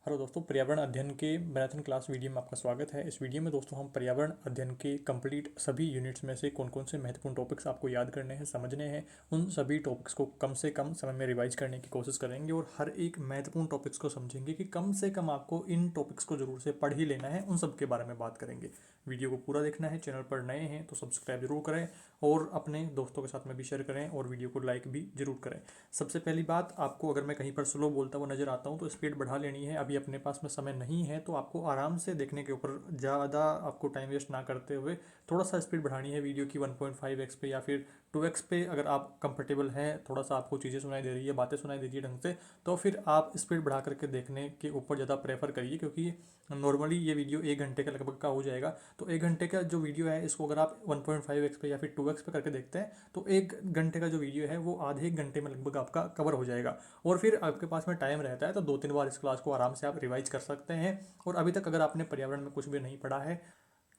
Hello दोस्तों, पर्यावरण अध्ययन के मैराथन क्लास वीडियो में आपका स्वागत है। इस वीडियो में दोस्तों हम पर्यावरण अध्ययन के कंप्लीट सभी यूनिट्स में से कौन कौन से महत्वपूर्ण टॉपिक्स आपको याद करने हैं, समझने हैं, उन सभी टॉपिक्स को कम से कम समय में रिवाइज करने की कोशिश करेंगे और हर एक महत्वपूर्ण टॉपिक्स को समझेंगे कि कम से कम आपको इन टॉपिक्स को जरूर से पढ़ ही लेना है। उन सब के बारे में बात करेंगे। वीडियो को पूरा देखना है। चैनल पर नए हैं तो सब्सक्राइब जरूर करें और अपने दोस्तों के साथ में भी शेयर करें और वीडियो को लाइक भी जरूर करें। सबसे पहली बात, आपको अगर मैं कहीं पर स्लो बोलता हुआ नजर आता हूँ तो स्पीड बढ़ा लेनी है। अभी अपने पास में समय नहीं है तो आपको आराम से देखने के ऊपर ज़्यादा आपको टाइम वेस्ट ना करते हुए थोड़ा सा स्पीड बढ़ानी है वीडियो की 1.5x पे या फिर 2x पे। अगर आप कंफर्टेबल हैं, थोड़ा सा आपको चीज़ें सुनाई दे रही है, बातें सुनाई दे रही है ढंग से, तो फिर आप स्पीड बढ़ा करके देखने के ऊपर ज़्यादा प्रेफर करिए, क्योंकि नॉर्मली ये वीडियो 1 घंटे के लगभग का हो जाएगा। तो 1 घंटे का जो वीडियो है इसको अगर आप 1.5x पे या फिर 2x पे करके देखते हैं तो 1 घंटे का जो वीडियो है वो आधे 1 घंटे में लगभग आपका कवर हो जाएगा। और फिर आपके पास में टाइम रहता है तो 2-3 बार इस क्लास को आराम से आप रिवाइज कर सकते हैं। और अभी तक अगर आपने पर्यावरण में कुछ भी नहीं पढ़ा है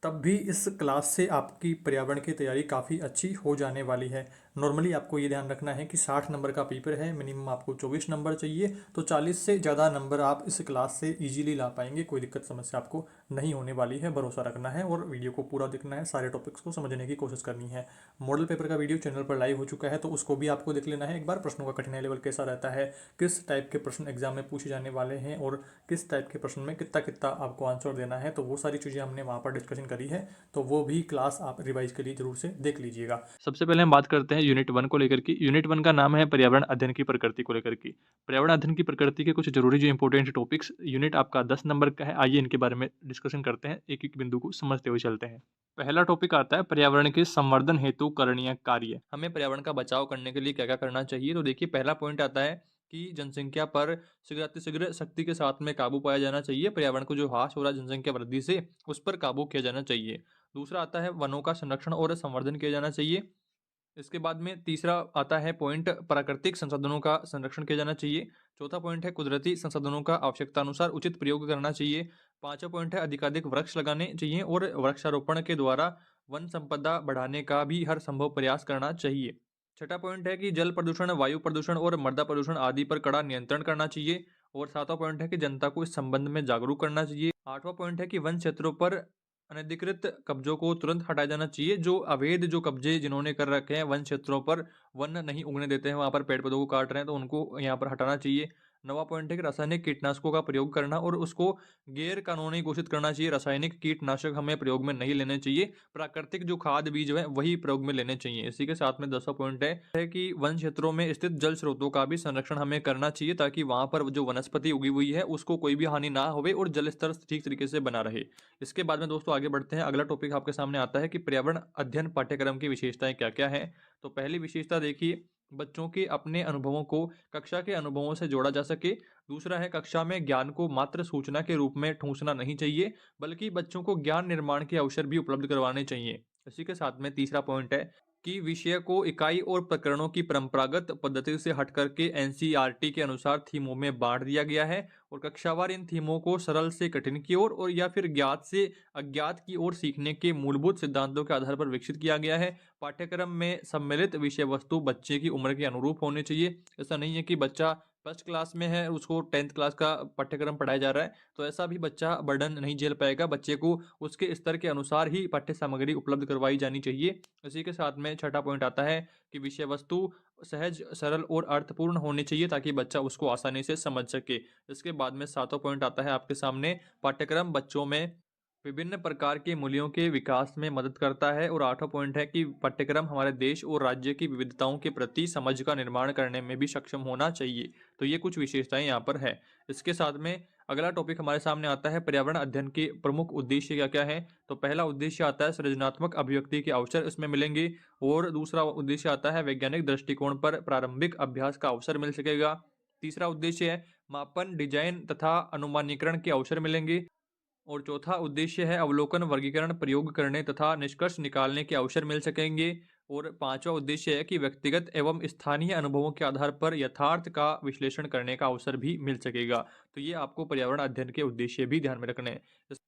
तब भी इस क्लास से आपकी पर्यावरण की तैयारी काफ़ी अच्छी हो जाने वाली है। नॉर्मली आपको ये ध्यान रखना है कि 60 नंबर का पेपर है, मिनिमम आपको 24 नंबर चाहिए, तो 40 से ज़्यादा नंबर आप इस क्लास से इजीली ला पाएंगे। कोई दिक्कत समस्या आपको नहीं होने वाली है। भरोसा रखना है और वीडियो को पूरा देखना है, सारे टॉपिक्स को समझने की कोशिश करनी है। मॉडल पेपर का वीडियो चैनल पर लाइव हो चुका है तो उसको भी आपको देख लेना है एक बार। प्रश्नों का कठिनाई लेवल कैसा रहता है, किस टाइप के प्रश्न एग्जाम में पूछे जाने वाले हैं और किस टाइप के प्रश्न में कितना कितना आपको आंसर देना है, तो वो सारी चीज़ें हमने वहाँ पर डिस्कशन करी है। तो वो भी क्लास आप रिवाइज के लिए जरूर से देख लीजिएगा। सबसे पहले हम बात करते हैं यूनिट 1 को लेकर की। यूनिट 1 का नाम है पर्यावरण अध्ययन की प्रकृति को लेकर की। पर्यावरण अध्ययन की प्रकृति के कुछ जरूरी जो इंपॉर्टेंट टॉपिक्स, यूनिट आपका 10 नंबर का है। आइए इनके बारे में डिस्कशन करते हैं, एक एक बिंदु को समझते हुए चलते हैं। पहला टॉपिक आता है पर्यावरण के संवर्धन हेतु करणीय कार्य। हमें पर्यावरण का बचाव करने के लिए क्या क्या करना चाहिए। तो देखिए, पहला पॉइंट आता है कि जनसंख्या पर शीघ्र शक्ति के साथ में काबू पाया जाना चाहिए। पर्यावरण को जो ह्रास हो रहा है जनसंख्या वृद्धि से, उस पर काबू किया जाना चाहिए। दूसरा आता है वनों का संरक्षण और संवर्धन किया जाना चाहिए। इसके बाद में तीसरा आता है पॉइंट प्राकृतिक संसाधनों का संरक्षण किया जाना चाहिए। चौथा पॉइंट है कुदरती संसाधनों का आवश्यकता अनुसार उचित प्रयोग करना चाहिए। पांचवा पॉइंट है अधिकाधिक वृक्ष लगाने चाहिए और वृक्षारोपण के द्वारा वन संपदा बढ़ाने का भी हर संभव प्रयास करना चाहिए। छठा पॉइंट है कि जल प्रदूषण, वायु प्रदूषण और मृदा प्रदूषण आदि पर कड़ा नियंत्रण करना चाहिए। और सातवां पॉइंट है कि जनता को इस संबंध में जागरूक करना चाहिए। आठवां पॉइंट है कि वन क्षेत्रों पर अनधिकृत कब्जों को तुरंत हटाया जाना चाहिए। जो अवैध जो कब्जे जिन्होंने कर रखे हैं वन क्षेत्रों पर, वन नहीं उगने देते हैं, वहां पर पेड़ पौधों को काट रहे हैं, तो उनको यहाँ पर हटाना चाहिए। नवा पॉइंट है कि रासायनिक कीटनाशकों का प्रयोग करना और उसको गैर कानूनी घोषित करना चाहिए। रासायनिक कीटनाशक हमें प्रयोग में नहीं लेने चाहिए। प्राकृतिक जो खाद बीज है वही प्रयोग में लेने चाहिए। इसी के साथ में 10वां पॉइंट है कि वन क्षेत्रों में स्थित जल स्रोतों का भी संरक्षण हमें करना चाहिए, ताकि वहां पर जो वनस्पति उगी हुई है उसको कोई भी हानि ना होवे और जल स्तर ठीक तरीके से बना रहे। इसके बाद में दोस्तों आगे बढ़ते हैं। अगला टॉपिक आपके सामने आता है कि पर्यावरण अध्ययन पाठ्यक्रम की विशेषताएं क्या क्या हैं। तो पहली विशेषता देखिए, बच्चों के अपने अनुभवों को कक्षा के अनुभवों से जोड़ा जा सके। दूसरा है, कक्षा में ज्ञान को मात्र सूचना के रूप में ठूंसना नहीं चाहिए, बल्कि बच्चों को ज्ञान निर्माण के अवसर भी उपलब्ध करवाने चाहिए। इसी के साथ में तीसरा पॉइंट है कि विषय को इकाई और प्रकरणों की परंपरागत पद्धति से हट करके एनसीईआरटी के अनुसार थीमों में बांट दिया गया है और कक्षावार इन थीमों को सरल से कठिन की ओर और या फिर ज्ञात से अज्ञात की ओर सीखने के मूलभूत सिद्धांतों के आधार पर विकसित किया गया है। पाठ्यक्रम में सम्मिलित विषय वस्तु बच्चे की उम्र के अनुरूप होनी चाहिए। ऐसा नहीं है कि बच्चा फर्स्ट क्लास में है, उसको 10th क्लास का पाठ्यक्रम पढ़ाया जा रहा है, तो ऐसा भी बच्चा बर्डन नहीं झेल पाएगा। बच्चे को उसके स्तर के अनुसार ही पाठ्य सामग्री उपलब्ध करवाई जानी चाहिए। इसी के साथ में छठा पॉइंट आता है कि विषय वस्तु सहज, सरल और अर्थपूर्ण होनी चाहिए, ताकि बच्चा उसको आसानी से समझ सके। इसके बाद में सातवां पॉइंट आता है आपके सामने, पाठ्यक्रम बच्चों में विभिन्न प्रकार के मूल्यों के विकास में मदद करता है। और आठवां पॉइंट है कि पाठ्यक्रम हमारे देश और राज्य की विविधताओं के प्रति समझ का निर्माण करने में भी सक्षम होना चाहिए। तो ये कुछ विशेषताएं यहाँ पर है। इसके साथ में अगला टॉपिक हमारे सामने आता है पर्यावरण अध्ययन के प्रमुख उद्देश्य क्या क्या है। तो पहला उद्देश्य आता है सृजनात्मक अभिव्यक्ति के अवसर इसमें मिलेंगे। और दूसरा उद्देश्य आता है वैज्ञानिक दृष्टिकोण पर प्रारंभिक अभ्यास का अवसर मिल सकेगा। तीसरा उद्देश्य है मापन, डिजाइन तथा अनुमानीकरण के अवसर मिलेंगे। और चौथा उद्देश्य है अवलोकन, वर्गीकरण, प्रयोग करने तथा निष्कर्ष निकालने के अवसर मिल सकेंगे। और पांचवा उद्देश्य है कि व्यक्तिगत एवं स्थानीय अनुभवों के आधार पर यथार्थ का विश्लेषण करने का अवसर भी मिल सकेगा। तो ये आपको पर्यावरण अध्ययन के उद्देश्य भी ध्यान में रखने हैं।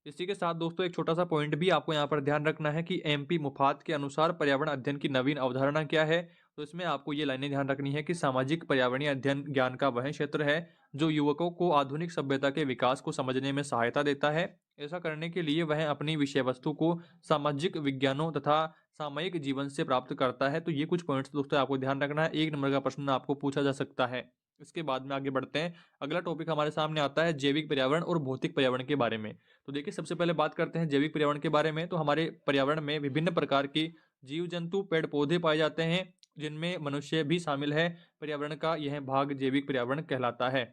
इसी के साथ दोस्तों एक छोटा सा पॉइंट भी आपको यहाँ पर ध्यान रखना है कि एमपी मुफात के अनुसार पर्यावरण अध्ययन की नवीन अवधारणा क्या है। तो इसमें आपको ये लाइनें ध्यान रखनी है कि सामाजिक पर्यावरणीय अध्ययन ज्ञान का वह क्षेत्र है जो युवकों को आधुनिक सभ्यता के विकास को समझने में सहायता देता है। ऐसा करने के लिए वह अपनी विषय वस्तु को सामाजिक विज्ञानों तथा सामयिक जीवन से प्राप्त करता है। तो ये कुछ पॉइंट्स दोस्तों आपको ध्यान रखना है, 1 नंबर का प्रश्न आपको पूछा जा सकता है। इसके बाद में आगे बढ़ते हैं। अगला टॉपिक हमारे सामने आता है जैविक पर्यावरण और भौतिक पर्यावरण के बारे में। तो देखिए सबसे पहले बात करते हैं जैविक पर्यावरण के बारे में। तो हमारे पर्यावरण में विभिन्न प्रकार के जीव जंतु पेड़ पौधे पाए जाते हैं जिनमें मनुष्य भी शामिल है। पर्यावरण का यह भाग जैविक पर्यावरण कहलाता है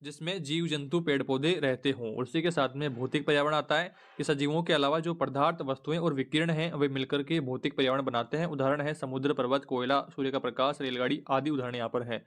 जिसमें जीव जंतु पेड़ पौधे रहते हों। और इसी के साथ में भौतिक पर्यावरण आता है कि सजीवों के अलावा जो पदार्थ वस्तुएं और विकिरण हैं वे मिलकर के भौतिक पर्यावरण बनाते हैं। उदाहरण है समुद्र, पर्वत, कोयला, सूर्य का प्रकाश, रेलगाड़ी आदि उदाहरण यहाँ पर है।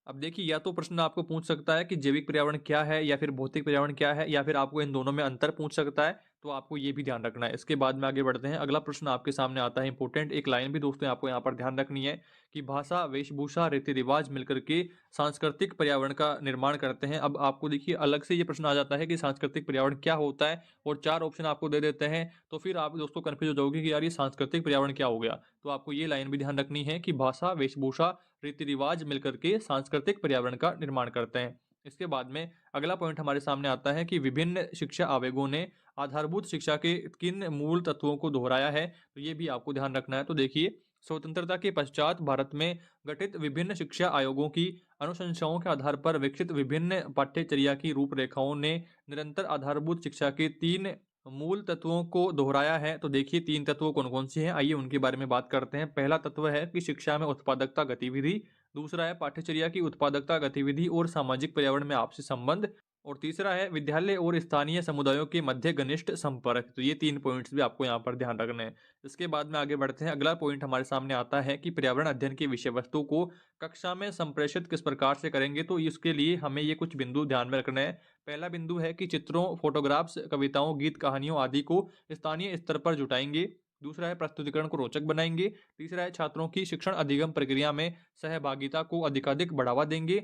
अब देखिए या तो प्रश्न आपको पूछ सकता है कि जैविक पर्यावरण क्या है या फिर भौतिक पर्यावरण क्या है, या फिर आपको इन दोनों में अंतर पूछ सकता है। तो आपको ये भी ध्यान रखना है। इसके बाद में आगे बढ़ते हैं। अगला प्रश्न आपके सामने आता है इंपॉर्टेंट, एक लाइन भी दोस्तों आपको यहाँ पर ध्यान रखनी है कि भाषा, वेशभूषा, रीति रिवाज मिलकर के सांस्कृतिक पर्यावरण का निर्माण करते हैं। अब आपको देखिए अलग से ये प्रश्न आ जाता है कि सांस्कृतिक पर्यावरण क्या होता है, और 4 ऑप्शन आपको दे देते हैं। तो फिर आप दोस्तों कंफ्यूज हो जाओगे कि यार ये सांस्कृतिक पर्यावरण क्या हो गया। तो आपको ये लाइन भी ध्यान रखनी है कि भाषा, वेशभूषा, रीति रिवाज मिलकर के सांस्कृतिक पर्यावरण का निर्माण करते हैं। इसके बाद में अगला पॉइंट हमारे सामने आता है कि विभिन्न शिक्षा आवेगों ने आधारभूत शिक्षा के किन मूल तत्वों को दोहराया है। तो ये भी आपको ध्यान रखना है। तो देखिए स्वतंत्रता के पश्चात भारत में गठित विभिन्न शिक्षा आयोगों की अनुशंसाओं के आधार पर विकसित विभिन्न पाठ्यचर्या की रूपरेखाओं ने निरंतर आधारभूत शिक्षा के 3 मूल तत्वों को दोहराया है। तो देखिए 3 तत्व कौन कौन से हैं, आइए उनके बारे में बात करते हैं। पहला तत्व है कि शिक्षा में उत्पादकता गतिविधि, दूसरा है पाठ्यचर्या की उत्पादकता गतिविधि और सामाजिक पर्यावरण में आपसी संबंध, और तीसरा है विद्यालय और स्थानीय समुदायों के मध्य घनिष्ठ संपर्क। तो ये 3 पॉइंट्स भी आपको यहाँ पर ध्यान रखने हैं। इसके बाद में आगे बढ़ते हैं। अगला पॉइंट हमारे सामने आता है कि पर्यावरण अध्ययन की विषय वस्तु को कक्षा में संप्रेषित किस प्रकार से करेंगे। तो इसके लिए हमें ये कुछ बिंदु ध्यान में रखना है। पहला बिंदु है कि चित्रों, फोटोग्राफ्स, कविताओं, गीत, कहानियों आदि को स्थानीय स्तर पर जुटाएंगे। दूसरा है प्रस्तुतिकरण को रोचक बनाएंगे। तीसरा है छात्रों की शिक्षण अधिगम प्रक्रिया में सहभागिता को अधिकाधिक बढ़ावा देंगे,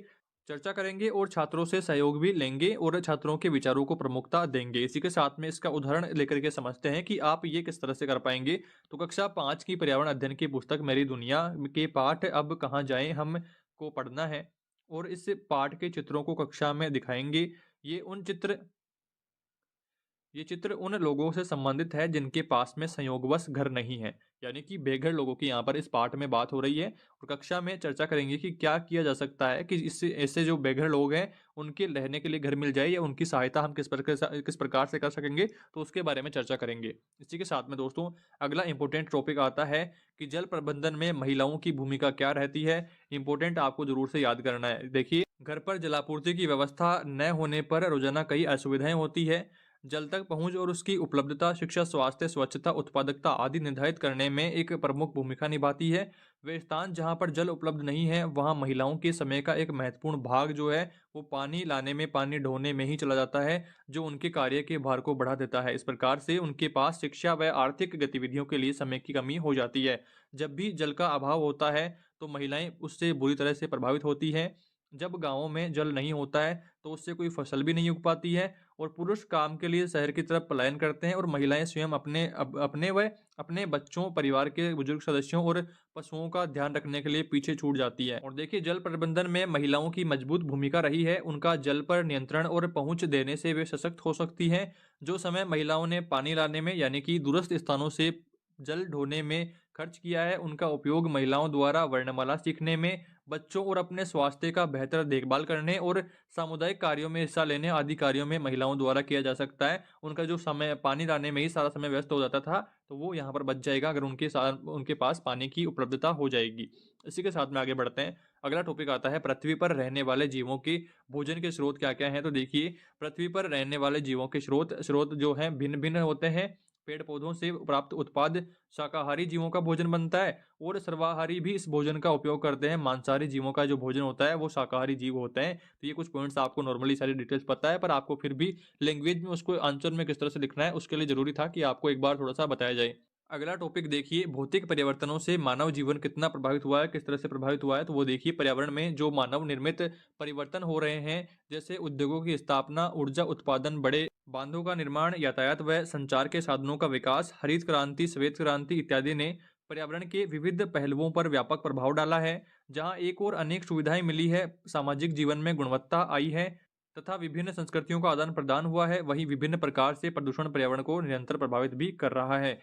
चर्चा करेंगे और छात्रों से सहयोग भी लेंगे और छात्रों के विचारों को प्रमुखता देंगे। इसी के साथ में इसका उदाहरण लेकर के समझते हैं कि आप ये किस तरह से कर पाएंगे। तो कक्षा 5 की पर्यावरण अध्ययन की पुस्तक मेरी दुनिया के पाठ अब कहाँ जाएं हम को पढ़ना है, और इस पाठ के चित्रों को कक्षा में दिखाएंगे। ये चित्र उन लोगों से संबंधित है जिनके पास में संयोगवश घर नहीं है, यानी कि बेघर लोगों की यहाँ पर इस पाठ में बात हो रही है। और कक्षा में चर्चा करेंगे कि क्या किया जा सकता है कि इससे ऐसे जो बेघर लोग हैं उनके रहने के लिए घर मिल जाए, या उनकी सहायता हम किस प्रकार से कर सकेंगे, तो उसके बारे में चर्चा करेंगे। इसी के साथ में दोस्तों अगला इंपॉर्टेंट टॉपिक आता है कि जल प्रबंधन में महिलाओं की भूमिका क्या रहती है। इंपॉर्टेंट आपको जरूर से याद करना है। देखिए घर पर जलापूर्ति की व्यवस्था न होने पर रोजाना कई असुविधाएं होती है। जल तक पहुंच और उसकी उपलब्धता शिक्षा, स्वास्थ्य, स्वच्छता, उत्पादकता आदि निर्धारित करने में एक प्रमुख भूमिका निभाती है। वे स्थान जहां पर जल उपलब्ध नहीं है वहां महिलाओं के समय का एक महत्वपूर्ण भाग जो है वो पानी लाने में, पानी ढोने में ही चला जाता है, जो उनके कार्य के भार को बढ़ा देता है। इस प्रकार से उनके पास शिक्षा व आर्थिक गतिविधियों के लिए समय की कमी हो जाती है। जब भी जल का अभाव होता है तो महिलाएं उससे बुरी तरह से प्रभावित होती हैं। जब गांवों में जल नहीं होता है तो उससे कोई फसल भी नहीं उग पाती है, और पुरुष काम के लिए शहर की तरफ पलायन करते हैं, और महिलाएं स्वयं अपने बच्चों, परिवार के बुजुर्ग सदस्यों और पशुओं का ध्यान रखने के लिए पीछे छूट जाती है। और देखिए जल प्रबंधन में महिलाओं की मजबूत भूमिका रही है। उनका जल पर नियंत्रण और पहुंच देने से वे सशक्त हो सकती हैं। जो समय महिलाओं ने पानी लाने में, यानी कि दूरस्थ स्थानों से जल ढोने में खर्च किया है, उनका उपयोग महिलाओं द्वारा वर्णमाला सीखने में, बच्चों और अपने स्वास्थ्य का बेहतर देखभाल करने और सामुदायिक कार्यों में हिस्सा लेने आदि कार्यों में महिलाओं द्वारा किया जा सकता है। उनका जो समय पानी लाने में ही सारा समय व्यस्त हो जाता था तो वो यहाँ पर बच जाएगा अगर उनके पास पानी की उपलब्धता हो जाएगी। इसी के साथ में आगे बढ़ते हैं। अगला टॉपिक आता है पृथ्वी पर रहने वाले जीवों के भोजन के स्रोत क्या क्या हैं। तो देखिए पृथ्वी पर रहने वाले जीवों के स्रोत जो हैं भिन्न भिन्न होते हैं। पेड़ पौधों से प्राप्त उत्पाद शाकाहारी जीवों का भोजन बनता है, और सर्वाहारी भी इस भोजन का उपयोग करते हैं। मांसाहारी जीवों का जो भोजन होता है वो शाकाहारी जीव होते हैं। तो ये कुछ पॉइंट्स आपको नॉर्मली सारी डिटेल्स पता है, पर आपको फिर भी लैंग्वेज में उसको आंसर में किस तरह से लिखना है उसके लिए जरूरी था कि आपको एक बार थोड़ा सा बताया जाए। अगला टॉपिक देखिए भौतिक परिवर्तनों से मानव जीवन कितना प्रभावित हुआ है, किस तरह से प्रभावित हुआ है। तो वो देखिए पर्यावरण में जो मानव निर्मित परिवर्तन हो रहे हैं, जैसे उद्योगों की स्थापना, ऊर्जा उत्पादन, बड़े बांधों का निर्माण, यातायात व संचार के साधनों का विकास, हरित क्रांति, श्वेत क्रांति इत्यादि ने पर्यावरण के विविध पहलुओं पर व्यापक प्रभाव डाला है। जहां एक ओर अनेक सुविधाएं मिली है, सामाजिक जीवन में गुणवत्ता आई है तथा विभिन्न संस्कृतियों का आदान प्रदान हुआ है, वहीं विभिन्न प्रकार से प्रदूषण पर्यावरण को निरंतर प्रभावित भी कर रहा है।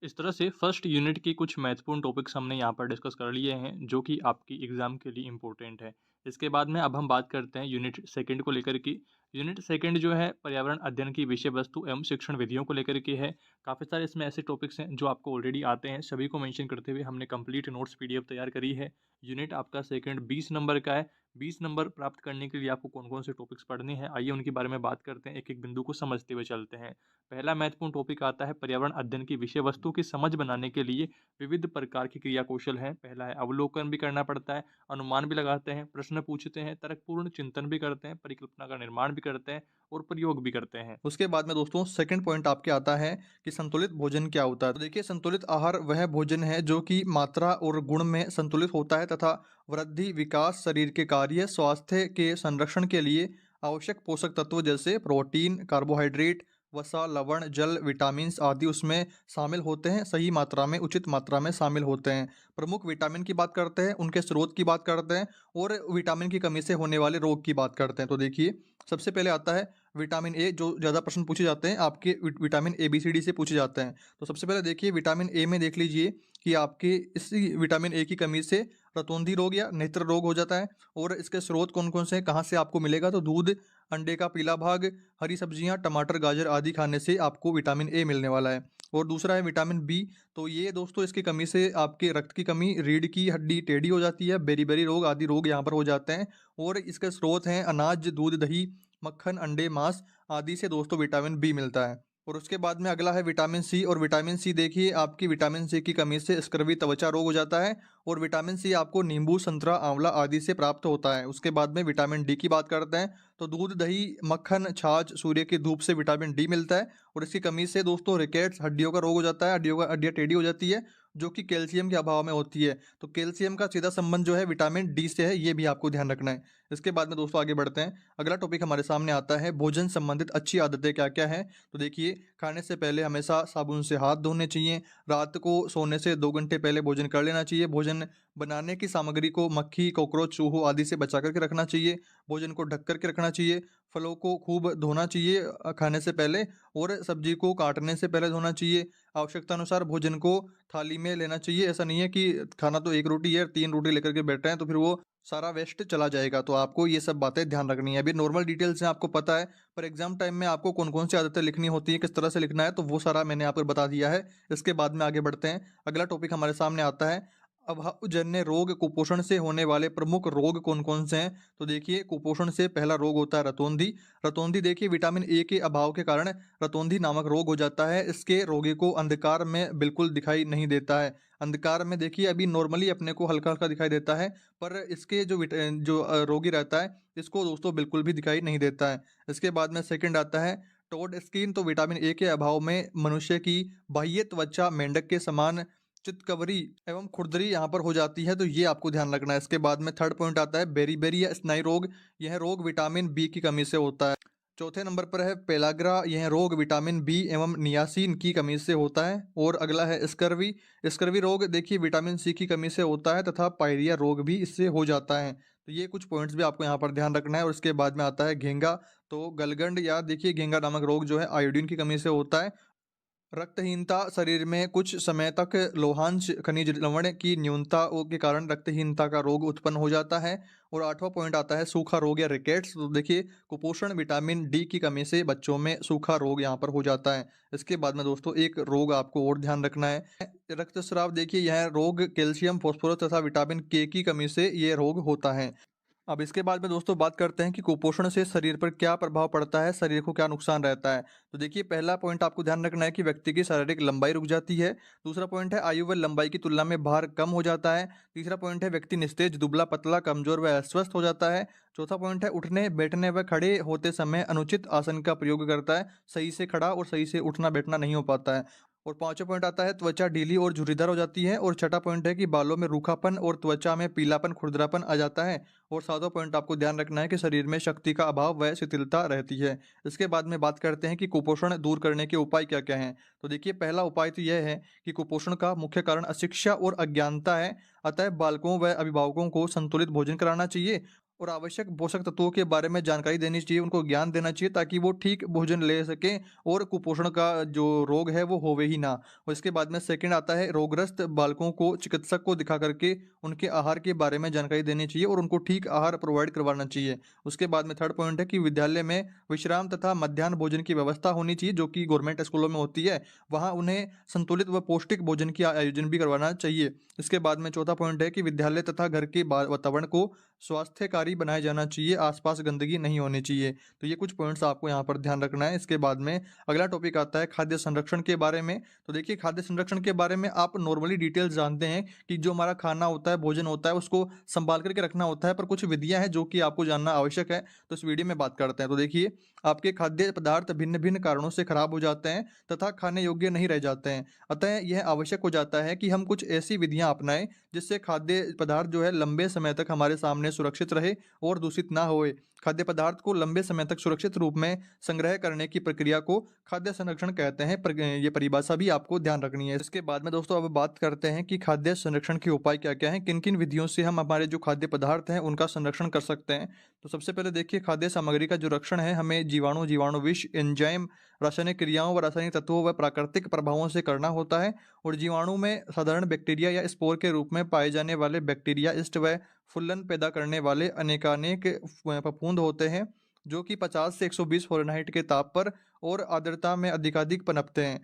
इस तरह से फर्स्ट यूनिट के कुछ महत्वपूर्ण टॉपिक्स हमने यहाँ पर डिस्कस कर लिए हैं, जो कि आपकी एग्ज़ाम के लिए इम्पोर्टेंट है। इसके बाद में अब हम बात करते हैं यूनिट सेकंड को लेकर की। यूनिट सेकंड जो है पर्यावरण अध्ययन की विषय वस्तु एवं शिक्षण विधियों को लेकर के है। काफ़ी सारे इसमें ऐसे टॉपिक्स हैं जो आपको ऑलरेडी आते हैं, सभी को मेंशन करते हुए हमने कंप्लीट नोट्स पीडीएफ तैयार करी है। यूनिट आपका सेकंड 20 नंबर का है। 20 नंबर प्राप्त करने के लिए आपको कौन-कौन से टॉपिक्स पढ़ने हैं, आइए उनके बारे में बात करते हैं, एक-एक बिंदु को समझते हुए चलते हैं। पहला महत्वपूर्ण टॉपिक आता है पर्यावरण अध्ययन की विषय वस्तु की समझ बनाने के लिए विविध प्रकार की क्रिया कौशल हैं। पहला है अवलोकन भी करना पड़ता है, अनुमान भी लगाते हैं, प्रश्न पूछते हैं, तर्कपूर्ण चिंतन भी करते हैं, परिकल्पना का निर्माण भी करते हैं और प्रयोग भी करते हैं। उसके बाद में दोस्तों सेकंड पॉइंट आपके आता है कि संतुलित भोजन क्या होता है। तो देखिए, संतुलित आहार वह भोजन है जो कि मात्रा और गुण में संतुलित होता है तथा वृद्धि, विकास, शरीर के कार्य, स्वास्थ्य के संरक्षण के लिए आवश्यक पोषक तत्व जैसे प्रोटीन, कार्बोहाइड्रेट, वसा, लवण, जल, विटामिन्स आदि उसमें शामिल होते हैं, सही मात्रा में, उचित मात्रा में शामिल होते हैं। प्रमुख विटामिन की बात करते हैं, उनके स्रोत की बात करते हैं और विटामिन की कमी से होने वाले रोग की बात करते हैं। तो देखिए, सबसे पहले आता है विटामिन ए, जो ज़्यादा प्रश्न पूछे जाते हैं आपके vitamin A B C D से पूछे जाते हैं। तो सबसे पहले देखिए, विटामिन ए में देख लीजिए कि आपके इसी विटामिन ए की कमी से रतौंधी रोग या नेत्र रोग हो जाता है। और इसके स्रोत कौन कौन से हैं, कहाँ से आपको मिलेगा, तो दूध, अंडे का पीला भाग, हरी सब्जियां, टमाटर, गाजर आदि खाने से आपको विटामिन ए मिलने वाला है। और दूसरा है विटामिन बी। तो ये दोस्तों, इसकी कमी से आपके रक्त की कमी, रीढ़ की हड्डी टेढ़ी हो जाती है, बेरी रोग आदि रोग यहाँ पर हो जाते हैं। और इसके स्रोत हैं अनाज, दूध, दही, मक्खन, अंडे, मांस आदि से दोस्तों विटामिन बी मिलता है। और उसके बाद में अगला है विटामिन सी। और विटामिन सी देखिए, आपकी विटामिन सी की कमी से स्कर्वी त्वचा रोग हो जाता है। और विटामिन सी आपको नींबू, संतरा, आंवला आदि से प्राप्त होता है। उसके बाद में विटामिन डी की बात करते हैं। तो दूध, दही, मक्खन, छाछ, सूर्य की धूप से विटामिन डी मिलता है। और इसकी कमी से दोस्तों रिकेट्स, हड्डियों का रोग हो जाता है, हड्डियाँ टेढ़ी हो जाती है, जो कि कैल्शियम के अभाव में होती है। तो कैल्शियम का सीधा संबंध जो है विटामिन डी से है, ये भी आपको ध्यान रखना है। इसके बाद में दोस्तों आगे बढ़ते हैं। अगला टॉपिक हमारे सामने आता है भोजन संबंधित अच्छी आदतें क्या क्या हैं। तो देखिए, खाने से पहले हमेशा साबुन से हाथ धोने चाहिए। रात को सोने से 2 घंटे पहले भोजन कर लेना चाहिए। भोजन बनाने की सामग्री को मक्खी, कॉकरोच, चूहों आदि से बचा करके रखना चाहिए। भोजन को ढक करके रखना चाहिए। फलों को खूब धोना चाहिए खाने से पहले। और सब्जी को काटने से पहले धोना चाहिए। आवश्यकता अनुसार भोजन को थाली में लेना चाहिए। ऐसा नहीं है कि खाना तो 1 रोटी है, 3 रोटी लेकर के बैठ रहे हैं तो फिर वो सारा वेस्ट चला जाएगा। तो आपको ये सब बातें ध्यान रखनी है। अभी नॉर्मल डिटेल्स हैं, आपको पता है, पर एग्जाम टाइम में आपको कौन कौन सी आदतें लिखनी होती है, किस तरह से लिखना है, तो वो सारा मैंने आपको बता दिया है। इसके बाद में आगे बढ़ते हैं। अगला टॉपिक हमारे सामने आता है अभावजन्य रोग। कुपोषण से होने वाले प्रमुख रोग कौन कौन से हैं। तो देखिए, कुपोषण से पहला रोग होता है रतौंधी। रतौंधी देखिए, विटामिन ए के अभाव के कारण रतौंधी नामक रोग हो जाता है। इसके रोगी को अंधकार में बिल्कुल दिखाई नहीं देता है। अंधकार में देखिए, अभी नॉर्मली अपने को हल्का हल्का दिखाई देता है, पर इसके रोगी रहता है, इसको दोस्तों बिल्कुल भी दिखाई नहीं देता है। इसके बाद में सेकंड आता है टोड स्किन। तो विटामिन ए के अभाव में मनुष्य की बाह्य त्वचा मेंढक के समान चितकबरी एवं खुरदरी यहाँ पर हो जाती है। तो ये आपको ध्यान रखना है। इसके बाद में थर्ड पॉइंट आता है बेरी या स्नायु रोग। यह रोग विटामिन बी की कमी से होता है। चौथे नंबर पर है पेलाग्रा। यह रोग विटामिन बी एवं नियासिन की कमी से होता है। और अगला है स्कर्वी। स्कर्वी रोग देखिए, विटामिन सी की कमी से होता है तथा पायरिया रोग भी इससे हो जाता है। तो ये कुछ पॉइंट्स भी आपको यहाँ पर ध्यान रखना है। और इसके बाद में आता है घेंगा। तो गलगंड या देखिए घेंगा नामक रोग जो है आयोडीन की कमी से होता है। रक्तहीनता, शरीर में कुछ समय तक लोहांश खनिज लवण की न्यूनता के कारण रक्तहीनता का रोग उत्पन्न हो जाता है। और आठवां पॉइंट आता है सूखा रोग या रिकेट्स। तो देखिए, कुपोषण, विटामिन डी की कमी से बच्चों में सूखा रोग यहाँ पर हो जाता है। इसके बाद में दोस्तों एक रोग आपको और ध्यान रखना है, रक्तस्राव। देखिए, यह रोग कैल्शियम, फास्फोरस तथा विटामिन के की कमी से ये रोग होता है। अब इसके बाद में दोस्तों बात करते हैं कि कुपोषण से शरीर पर क्या प्रभाव पड़ता है, शरीर को क्या नुकसान रहता है। तो देखिए, पहला पॉइंट आपको ध्यान रखना है कि व्यक्ति की शारीरिक लंबाई रुक जाती है। दूसरा पॉइंट है आयु व लंबाई की तुलना में भार कम हो जाता है। तीसरा पॉइंट है व्यक्ति निस्तेज, दुबला पतला, कमजोर व अस्वस्थ हो जाता है। चौथा पॉइंट है उठने, बैठने व खड़े होते समय अनुचित आसन का प्रयोग करता है। सही से खड़ा और सही से उठना बैठना नहीं हो पाता है। और पाँचवा पॉइंट आता है त्वचा ढीली और झुर्रीदार हो जाती है। और छठा पॉइंट है कि बालों में रूखापन और त्वचा में पीलापन, खुरदरापन आ जाता है। और सातवां पॉइंट आपको ध्यान रखना है कि शरीर में शक्ति का अभाव व शिथिलता रहती है। इसके बाद में बात करते हैं कि कुपोषण दूर करने के उपाय क्या-क्या हैं। तो देखिए, पहला उपाय तो यह है कि कुपोषण का मुख्य कारण अशिक्षा और अज्ञानता है। अतः बालकों व अभिभावकों को संतुलित भोजन कराना चाहिए और आवश्यक पोषक तत्वों के बारे में जानकारी देनी चाहिए, उनको ज्ञान देना चाहिए ताकि वो ठीक भोजन ले सकें और कुपोषण का जो रोग है वो होवे ही ना। और इसके बाद में सेकंड आता है, रोगग्रस्त बालकों को चिकित्सक को दिखा करके उनके आहार के बारे में जानकारी देनी चाहिए और उनको ठीक आहार प्रोवाइड करवाना चाहिए। उसके बाद में थर्ड पॉइंट है कि विद्यालय में विश्राम तथा मध्याह्न भोजन की व्यवस्था होनी चाहिए, जो कि गवर्नमेंट स्कूलों में होती है। वहाँ उन्हें संतुलित व पौष्टिक भोजन की आयोजन भी करवाना चाहिए। इसके बाद में चौथा पॉइंट है कि विद्यालय तथा घर के वातावरण को स्वास्थ्यकारी बनाया जाना चाहिए, आसपास गंदगी नहीं होनी चाहिए। तो ये कुछ पॉइंट्स आपको यहाँ पर ध्यान रखना है। इसके बाद में अगला टॉपिक आता है खाद्य संरक्षण के बारे में। तो देखिए, खाद्य संरक्षण के बारे में आप नॉर्मली डिटेल्स जानते हैं कि जो हमारा खाना होता है, भोजन होता है, उसको संभाल करके रखना होता है, पर कुछ विधियां हैं जो कि आपको जानना आवश्यक है। तो इस वीडियो में बात करते हैं। तो देखिए, आपके खाद्य पदार्थ भिन्न भिन्न कारणों से खराब हो जाते हैं तथा खाने योग्य नहीं रह जाते हैं। अतः यह आवश्यक हो जाता है कि हम कुछ ऐसी विधियां अपनाएं जिससे खाद्य पदार्थ जो है लंबे समय तक हमारे सामने सुरक्षित रहे और दूषित ना होए। खाद्य पदार्थ को लंबे समय तक सुरक्षित रूप में संग्रह करने की प्रक्रिया को खाद्य संरक्षण कहते हैं। ये परिभाषा भी आपको ध्यान रखनी है। इसके बाद में दोस्तों अब बात करते हैं कि खाद्य संरक्षण के उपाय क्या-क्या हैं, किन-किन विधियों से हम हमारे जो खाद्य पदार्थ हैं उनका संरक्षण कर सकते हैं। तो सबसे पहले देखिए, खाद्य सामग्री का जो रक्षण है हमें जीवाणु, जीवाणु विष, एंजाइम, रासायनिक क्रियाओं व रासायनिक तत्वों व प्राकृतिक प्रभावों से करना होता है। और जीवाणु में साधारण बैक्टीरिया या स्पोर के रूप में पाए जाने वाले बैक्टीरिया, ईस्ट व फूलन पैदा करने वाले अनेकानेक फफूंद होते हैं, जो कि 50 से 120 फ़ारेनहाइट के ताप पर और आर्द्रता में अधिकाधिक पनपते हैं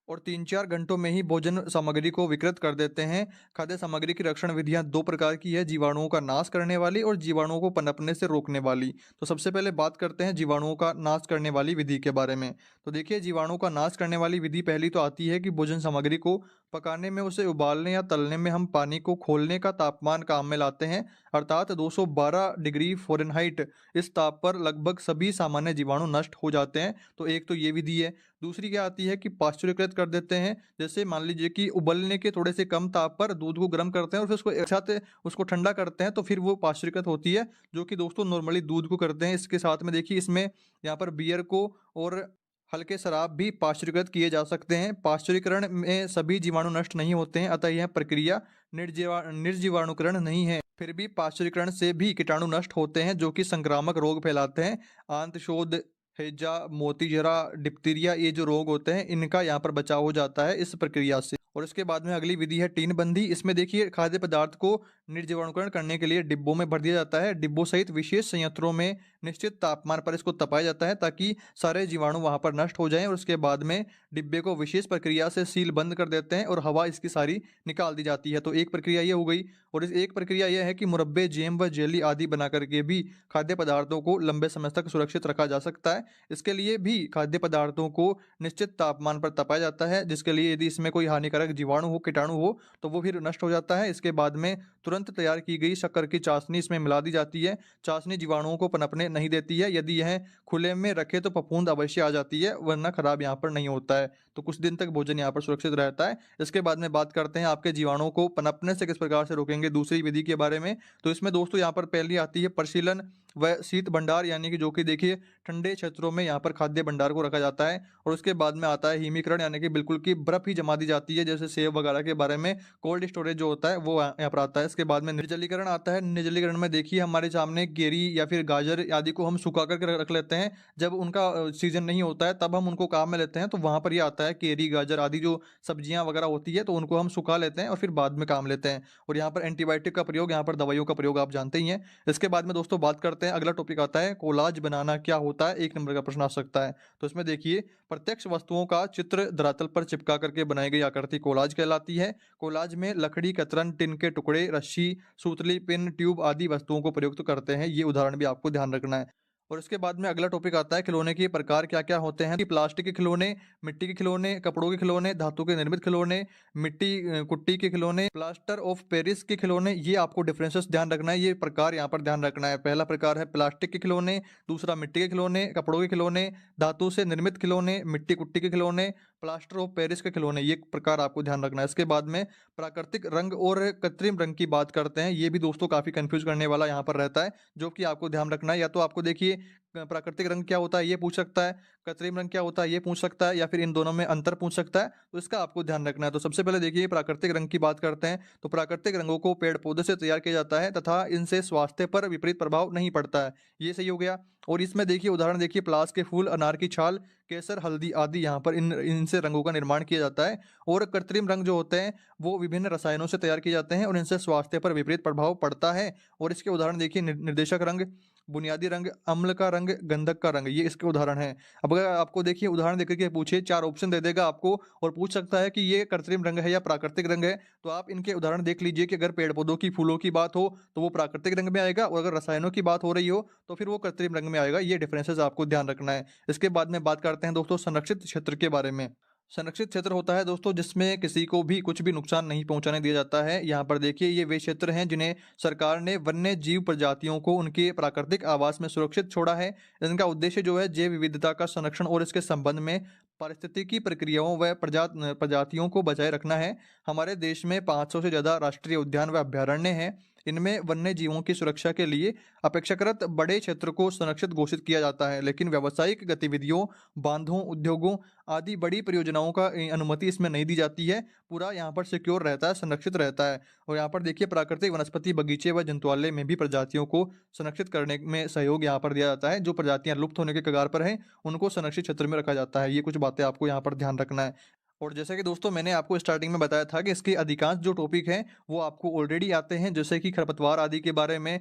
और 3-4 घंटों में ही भोजन सामग्री को विकृत कर देते हैं। खाद्य सामग्री की रक्षण विधियां 2 प्रकार की है, जीवाणुओं का नाश करने वाली और जीवाणुओं को पनपने से रोकने वाली। तो सबसे पहले बात करते हैं जीवाणुओं का नाश करने वाली विधि के बारे में। तो देखिए, जीवाणुओं का नाश करने वाली विधि पहली तो आती है कि भोजन सामग्री को पकाने में, उसे उबालने या तलने में हम पानी को खोलने का तापमान काम में लाते हैं, अर्थात 212 डिग्री फ़ारेनहाइट। इस ताप पर लगभग सभी सामान्य जीवाणु नष्ट हो जाते हैं। तो एक तो ये विधि है। दूसरी क्या आती है कि पाश्चुरीकृत कर देते हैं। जैसे मान लीजिए कि उबलने के थोड़े से कम ताप पर दूध को गर्म करते हैं और फिर उसको एक साथ उसको ठंडा करते हैं, तो फिर वो पाश्चुरीकृत होती है, जो कि दोस्तों नॉर्मली दूध को करते हैं। इसके साथ में देखिए, इसमें यहाँ पर बियर को और हल्के शराब भी पाश्चुरीकृत किए जा सकते हैं। पाश्चुरीकरण में सभी जीवाणु नष्ट नहीं होते हैं, अतः यह प्रक्रिया निर्जीवाणुकरण नहीं है। फिर भी पाश्चुरीकरण से भी कीटाणु नष्ट होते हैं, जो कि संक्रामक रोग फैलाते हैं। आंतशोथ, हैजा, मोतीजरा, डिप्थीरिया, ये जो रोग होते हैं इनका यहाँ पर बचाव हो जाता है इस प्रक्रिया से। और इसके बाद में अगली विधि है टीन बंदी। इसमें देखिए, खाद्य पदार्थ को निर्जीवाणुकरण करने के लिए डिब्बों में भर दिया जाता है। डिब्बों सहित विशेष संयंत्रों में निश्चित तापमान पर इसको तपाया जाता है ताकि सारे जीवाणु वहाँ पर नष्ट हो जाएं। और उसके बाद में डिब्बे को विशेष प्रक्रिया से सील बंद कर देते हैं और हवा इसकी सारी निकाल दी जाती है। तो एक प्रक्रिया ये हो गई। और इस एक प्रक्रिया यह है कि मुरब्बे, जैम व जेली आदि बना करके भी खाद्य पदार्थों को लंबे समय तक सुरक्षित रखा जा सकता है। इसके लिए भी खाद्य पदार्थों को निश्चित तापमान पर तपाया जाता है, जिसके लिए यदि इसमें कोई हानिकारक जीवाणु हो, कीटाणु हो, तो वो फिर नष्ट हो जाता है। इसके बाद में तुरंत तैयार की गई शक्कर की चाशनी इसमें मिला दी जाती है। चाशनी जीवाणुओं को पनपने नहीं देती है। यदि यह खुले में रखे तो फफूंद अवश्य आ जाती है, वरना खराब यहाँ पर नहीं होता है। तो कुछ दिन तक भोजन यहाँ पर सुरक्षित रहता है। इसके बाद में बात करते हैं आपके जीवाणुओं को पनपने से किस प्रकार से रोकेंगे, दूसरी विधि के बारे में। तो इसमें दोस्तों यहाँ पर पहली आती है परिशीलन व शीत भंडार, यानी कि जो कि देखिए ठंडे क्षेत्रों में यहाँ पर खाद्य भंडार को रखा जाता है। और उसके बाद में आता है हिमीकरण, यानी कि बिल्कुल की बर्फ ही जमा दी जाती है, जैसे सेब वगैरह के बारे में कोल्ड स्टोरेज जो होता है वो यहाँ पर आता है। इसके बाद में निर्जलीकरण आता है। निर्जलीकरण में देखिए, हमारे सामने केरी या फिर गाजर आदि को हम सुखा करके रख लेते हैं। जब उनका सीजन नहीं होता है तब हम उनको काम में लेते हैं, तो वहाँ पर ये आता है केरी, गाजर आदि जो सब्जियां वगैरह होती है, तो उनको हम सुखा लेते हैं और फिर बाद में काम लेते हैं। और यहाँ पर एंटीबायोटिक का प्रयोग, यहाँ पर दवाइयों का प्रयोग आप जानते ही हैं। इसके बाद में दोस्तों बात करते हैं, अगला टॉपिक आता है कोलाज बनाना क्या होता है, 1 नंबर का प्रश्न आ सकता है। तो इसमें देखिए, प्रत्यक्ष वस्तुओं का चित्र धरातल पर चिपका करके बनाई गई आकृति कोलाज कहलाती है। कोलाज में लकड़ी, कतरन, टिन के टुकड़े, रस्सी, सूतली, पिन, ट्यूब आदि वस्तुओं को प्रयुक्त करते हैं। ये उदाहरण भी आपको ध्यान रखना है। और इसके बाद में अगला टॉपिक आता है खिलौने के प्रकार क्या क्या होते हैं। कि प्लास्टिक के खिलौने, मिट्टी के खिलौने, कपड़ों के खिलौने, धातु के निर्मित खिलौने, मिट्टी कुट्टी के खिलौने, प्लास्टर ऑफ पेरिस के खिलौने। ये आपको डिफरेंसेस ध्यान रखना है, ये प्रकार यहाँ पर ध्यान रखना है। पहला प्रकार है प्लास्टिक के खिलौने, दूसरा मिट्टी के खिलौने, कपड़ों के खिलौने, धातु से निर्मित खिलौने, मिट्टी कुट्टी के खिलौने, प्लास्टर ऑफ पेरिस के खिलौने। ये प्रकार आपको ध्यान रखना है। इसके बाद में प्राकृतिक रंग और कृत्रिम रंग की बात करते हैं। ये भी दोस्तों काफ़ी कंफ्यूज करने वाला यहाँ पर रहता है, जो कि आपको ध्यान रखना है। या तो आपको देखिए प्राकृतिक रंग क्या होता है ये पूछ सकता है, कृत्रिम रंग क्या होता है ये पूछ सकता है, या फिर इन दोनों में अंतर पूछ सकता है। तो इसका आपको ध्यान रखना है। तो सबसे पहले देखिए प्राकृतिक रंग की बात करते हैं। तो प्राकृतिक रंगों को पेड़ पौधे से तैयार किया जाता है तथा इनसे स्वास्थ्य पर विपरीत प्रभाव नहीं पड़ता है। ये सही हो गया। और इसमें देखिए उदाहरण देखिए, प्लास के फूल, अनार की छाल, केसर, हल्दी आदि यहाँ पर इनसे रंगों का निर्माण किया जाता है। और कृत्रिम रंग जो होते हैं वो विभिन्न रसायनों से तैयार किए जाते हैं और इनसे स्वास्थ्य पर विपरीत प्रभाव पड़ता है। और इसके उदाहरण देखिए निर्देशक रंग, बुनियादी रंग, अम्ल का रंग, गंधक का रंग, ये इसके उदाहरण हैं। अब अगर आपको देखिए उदाहरण देकर के पूछे, 4 ऑप्शन दे देगा आपको और पूछ सकता है कि ये कृत्रिम रंग है या प्राकृतिक रंग है, तो आप इनके उदाहरण देख लीजिए कि अगर पेड़ पौधों की फूलों की बात हो तो वो प्राकृतिक रंग में आएगा, और अगर रसायनों की बात हो रही हो तो फिर वो कृत्रिम रंग में आएगा। ये डिफरेंसेस आपको ध्यान रखना है। इसके बाद में बात करते हैं दोस्तों संरक्षित क्षेत्र के बारे में। संरक्षित क्षेत्र होता है दोस्तों जिसमें किसी को भी कुछ भी नुकसान नहीं पहुंचाने दिया जाता है। यहाँ पर देखिए ये वे क्षेत्र हैं जिन्हें सरकार ने वन्य जीव प्रजातियों को उनके प्राकृतिक आवास में सुरक्षित छोड़ा है। इनका उद्देश्य जो है जैव विविधता का संरक्षण और इसके संबंध में पारिस्थितिकी प्रक्रियाओं व प्रजातियों को बचाए रखना है। हमारे देश में 500 से ज़्यादा राष्ट्रीय उद्यान व अभ्यारण्य हैं। इनमें वन्य जीवों की सुरक्षा के लिए अपेक्षाकृत बड़े क्षेत्र को संरक्षित घोषित किया जाता है, लेकिन व्यावसायिक गतिविधियों, बांधों, उद्योगों आदि बड़ी परियोजनाओं का अनुमति इसमें नहीं दी जाती है। पूरा यहाँ पर सिक्योर रहता है, संरक्षित रहता है। और यहाँ पर देखिए प्राकृतिक वनस्पति बगीचे व जंतुआलय में भी प्रजातियों को संरक्षित करने में सहयोग यहाँ पर दिया जाता है। जो प्रजातियाँ लुप्त होने के कगार पर हैं उनको संरक्षित क्षेत्र में रखा जाता है। ये कुछ बातें आपको यहाँ पर ध्यान रखना है। और जैसा कि दोस्तों मैंने आपको स्टार्टिंग में बताया था कि इसके अधिकांश जो टॉपिक हैं वो आपको ऑलरेडी आते हैं, जैसे कि खरपतवार आदि के बारे में,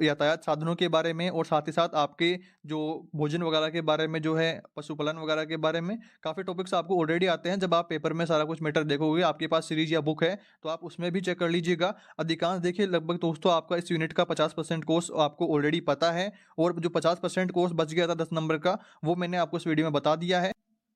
यातायात साधनों के बारे में, और साथ ही साथ आपके जो भोजन वगैरह के बारे में, जो है पशुपालन वगैरह के बारे में काफ़ी टॉपिक्स आपको ऑलरेडी आते हैं। जब आप पेपर में सारा कुछ मैटर देखोगे, आपके पास सीरीज या बुक है तो आप उसमें भी चेक कर लीजिएगा। अधिकांश देखिए लगभग दोस्तों आपका इस यूनिट का 50% कोर्स आपको ऑलरेडी पता है, और जो 50% कोर्स बच गया था 10 नंबर का, वो मैंने आपको इस वीडियो में बता दिया है।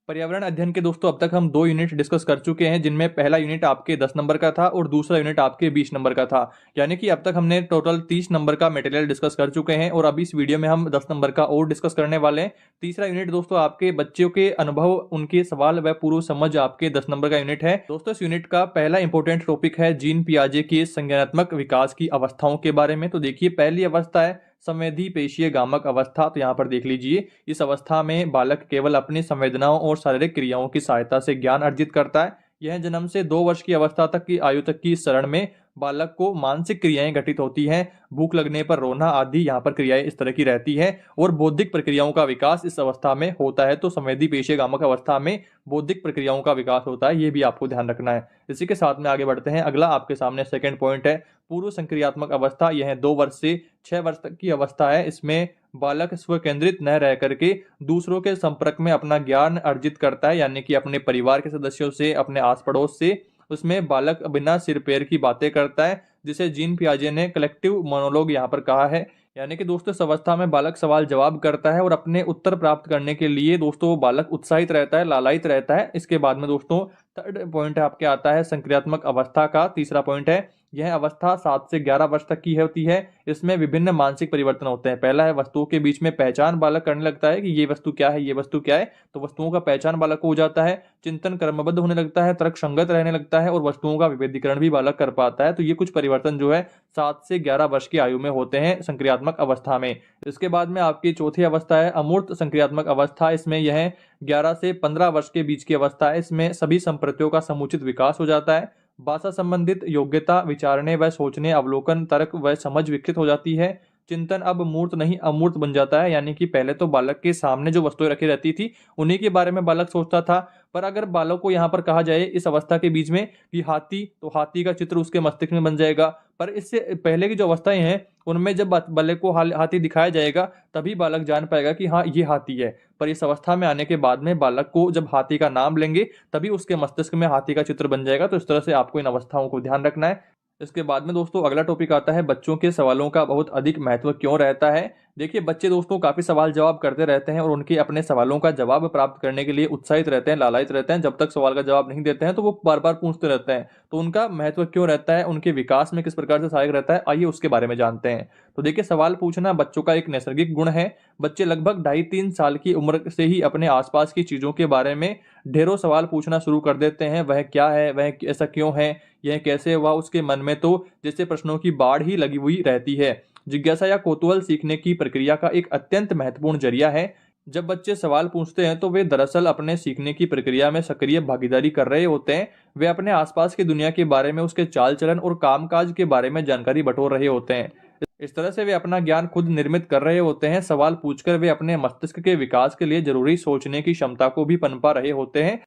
पर्यावरण अध्ययन के दोस्तों अब तक हम 2 यूनिट डिस्कस कर चुके हैं, जिनमें पहला यूनिट आपके 10 नंबर का था और दूसरा यूनिट आपके 20 नंबर का था। यानी कि अब तक हमने टोटल 30 नंबर का मटेरियल डिस्कस कर चुके हैं, और अभी इस वीडियो में हम 10 नंबर का और डिस्कस करने वाले हैं। तीसरा यूनिट दोस्तों आपके बच्चों के अनुभव, उनके सवाल व पूर्व समझ आपके 10 नंबर का यूनिट है। दोस्तों इस यूनिट का पहला इंपॉर्टेंट टॉपिक है जीन पियाजे के संज्ञानात्मक विकास की अवस्थाओं के बारे में। तो देखिए पहली अवस्था है संवेदी पेशीय गामक अवस्था। तो यहाँ पर देख लीजिए, इस अवस्था में बालक केवल अपनी संवेदनाओं और शारीरिक क्रियाओं की सहायता से ज्ञान अर्जित करता है। यह जन्म से 2 वर्ष की अवस्था तक की आयु तक की इस चरण में बालक को मानसिक क्रियाएं घटित होती हैं, भूख लगने पर रोना आदि यहाँ पर क्रियाएं इस तरह की रहती हैं, और बौद्धिक प्रक्रियाओं का विकास इस अवस्था में होता है। तो संवेदी पेशीय गामक अवस्था में बौद्धिक प्रक्रियाओं का विकास होता है, ये भी आपको ध्यान रखना है। इसी के साथ में आगे बढ़ते हैं। अगला आपके सामने सेकंड पॉइंट है पूर्व संक्रियात्मक अवस्था। यह 2 वर्ष से 6 वर्ष तक की अवस्था है। इसमें बालक स्व केंद्रित न रह करके दूसरों के संपर्क में अपना ज्ञान अर्जित करता है, यानी कि अपने परिवार के सदस्यों से, अपने आस पड़ोस से। उसमें बालक बिना सिर पैर की बातें करता है, जिसे जीन पियाजे ने कलेक्टिव मोनोलॉग यहाँ पर कहा है। यानी कि दोस्तों इस अवस्था में बालक सवाल जवाब करता है और अपने उत्तर प्राप्त करने के लिए दोस्तों बालक उत्साहित रहता है, लालायित रहता है। इसके बाद में दोस्तों थर्ड पॉइंट आपके आता है संक्रियात्मक अवस्था का। तीसरा पॉइंट है यह अवस्था 7 से 11 वर्ष तक की होती है। इसमें विभिन्न मानसिक परिवर्तन होते हैं। पहला है वस्तुओं के बीच में पहचान। बालक करने लगता है कि ये वस्तु क्या है, ये वस्तु क्या है, तो वस्तुओं का पहचान बालक को हो जाता है। चिंतन क्रमबद्ध होने लगता है, तर्क संगत रहने लगता है, और वस्तुओं का विभेदीकरण भी बालक कर पाता है। तो ये कुछ परिवर्तन जो है 7 से 11 वर्ष की आयु में होते हैं संक्रियात्मक अवस्था में। इसके बाद में आपकी चौथी अवस्था है अमूर्त संक्रियात्मक अवस्था। इसमें यह 11 से 15 वर्ष के बीच की अवस्था है। इसमें सभी संप्रतियों का समुचित विकास हो जाता है। भाषा संबंधित योग्यता, विचारने व सोचने, अवलोकन, तर्क व समझ विकसित हो जाती है। चिंतन अब मूर्त नहीं अमूर्त बन जाता है, यानी कि पहले तो बालक के सामने जो वस्तुएं रखी रहती थी उन्हीं के बारे में बालक सोचता था, पर अगर बालक को यहाँ पर कहा जाए इस अवस्था के बीच में कि हाथी, तो हाथी का चित्र उसके मस्तिष्क में बन जाएगा। पर इससे पहले की जो अवस्थाएं हैं उनमें जब बालक को हाथी दिखाया जाएगा तभी बालक जान पाएगा कि हाँ ये हाथी है। पर इस अवस्था में आने के बाद में बालक को जब हाथी का नाम लेंगे तभी उसके मस्तिष्क में हाथी का चित्र बन जाएगा। तो इस तरह से आपको इन अवस्थाओं को ध्यान रखना है। इसके बाद में दोस्तों अगला टॉपिक आता है बच्चों के सवालों का बहुत अधिक महत्व क्यों रहता है। देखिए बच्चे दोस्तों काफ़ी सवाल जवाब करते रहते हैं और उनके अपने सवालों का जवाब प्राप्त करने के लिए उत्साहित रहते हैं, लालायित रहते हैं। जब तक सवाल का जवाब नहीं देते हैं तो वो बार बार पूछते रहते हैं। तो उनका महत्व क्यों रहता है, उनके विकास में किस प्रकार से सहायक रहता है, आइए उसके बारे में जानते हैं। तो देखिए सवाल पूछना बच्चों का एक नैसर्गिक गुण है। बच्चे लगभग 2.5-3 साल की उम्र से ही अपने आसपास की चीज़ों के बारे में ढेरों सवाल पूछना शुरू कर देते हैं। वह क्या है, वह ऐसा क्यों है, यह कैसे हुआ, उसके मन में तो जैसे प्रश्नों की बाढ़ ही लगी हुई रहती है। जिज्ञासा या कौतूहल सीखने की प्रक्रिया का एक अत्यंत महत्वपूर्ण जरिया है। जब बच्चे सवाल पूछते हैं तो वे दरअसल अपने सीखने की प्रक्रिया में सक्रिय भागीदारी कर रहे होते हैं। वे अपने आसपास की दुनिया के बारे में, उसके चाल चलन और कामकाज के बारे में जानकारी बटोर रहे होते हैं। इस तरह से वे अपना ज्ञान खुद निर्मित कर रहे होते हैं। सवाल पूछकर वे अपने मस्तिष्क के विकास के लिए जरूरी सोचने की क्षमता को भी पनपा रहे होते हैं।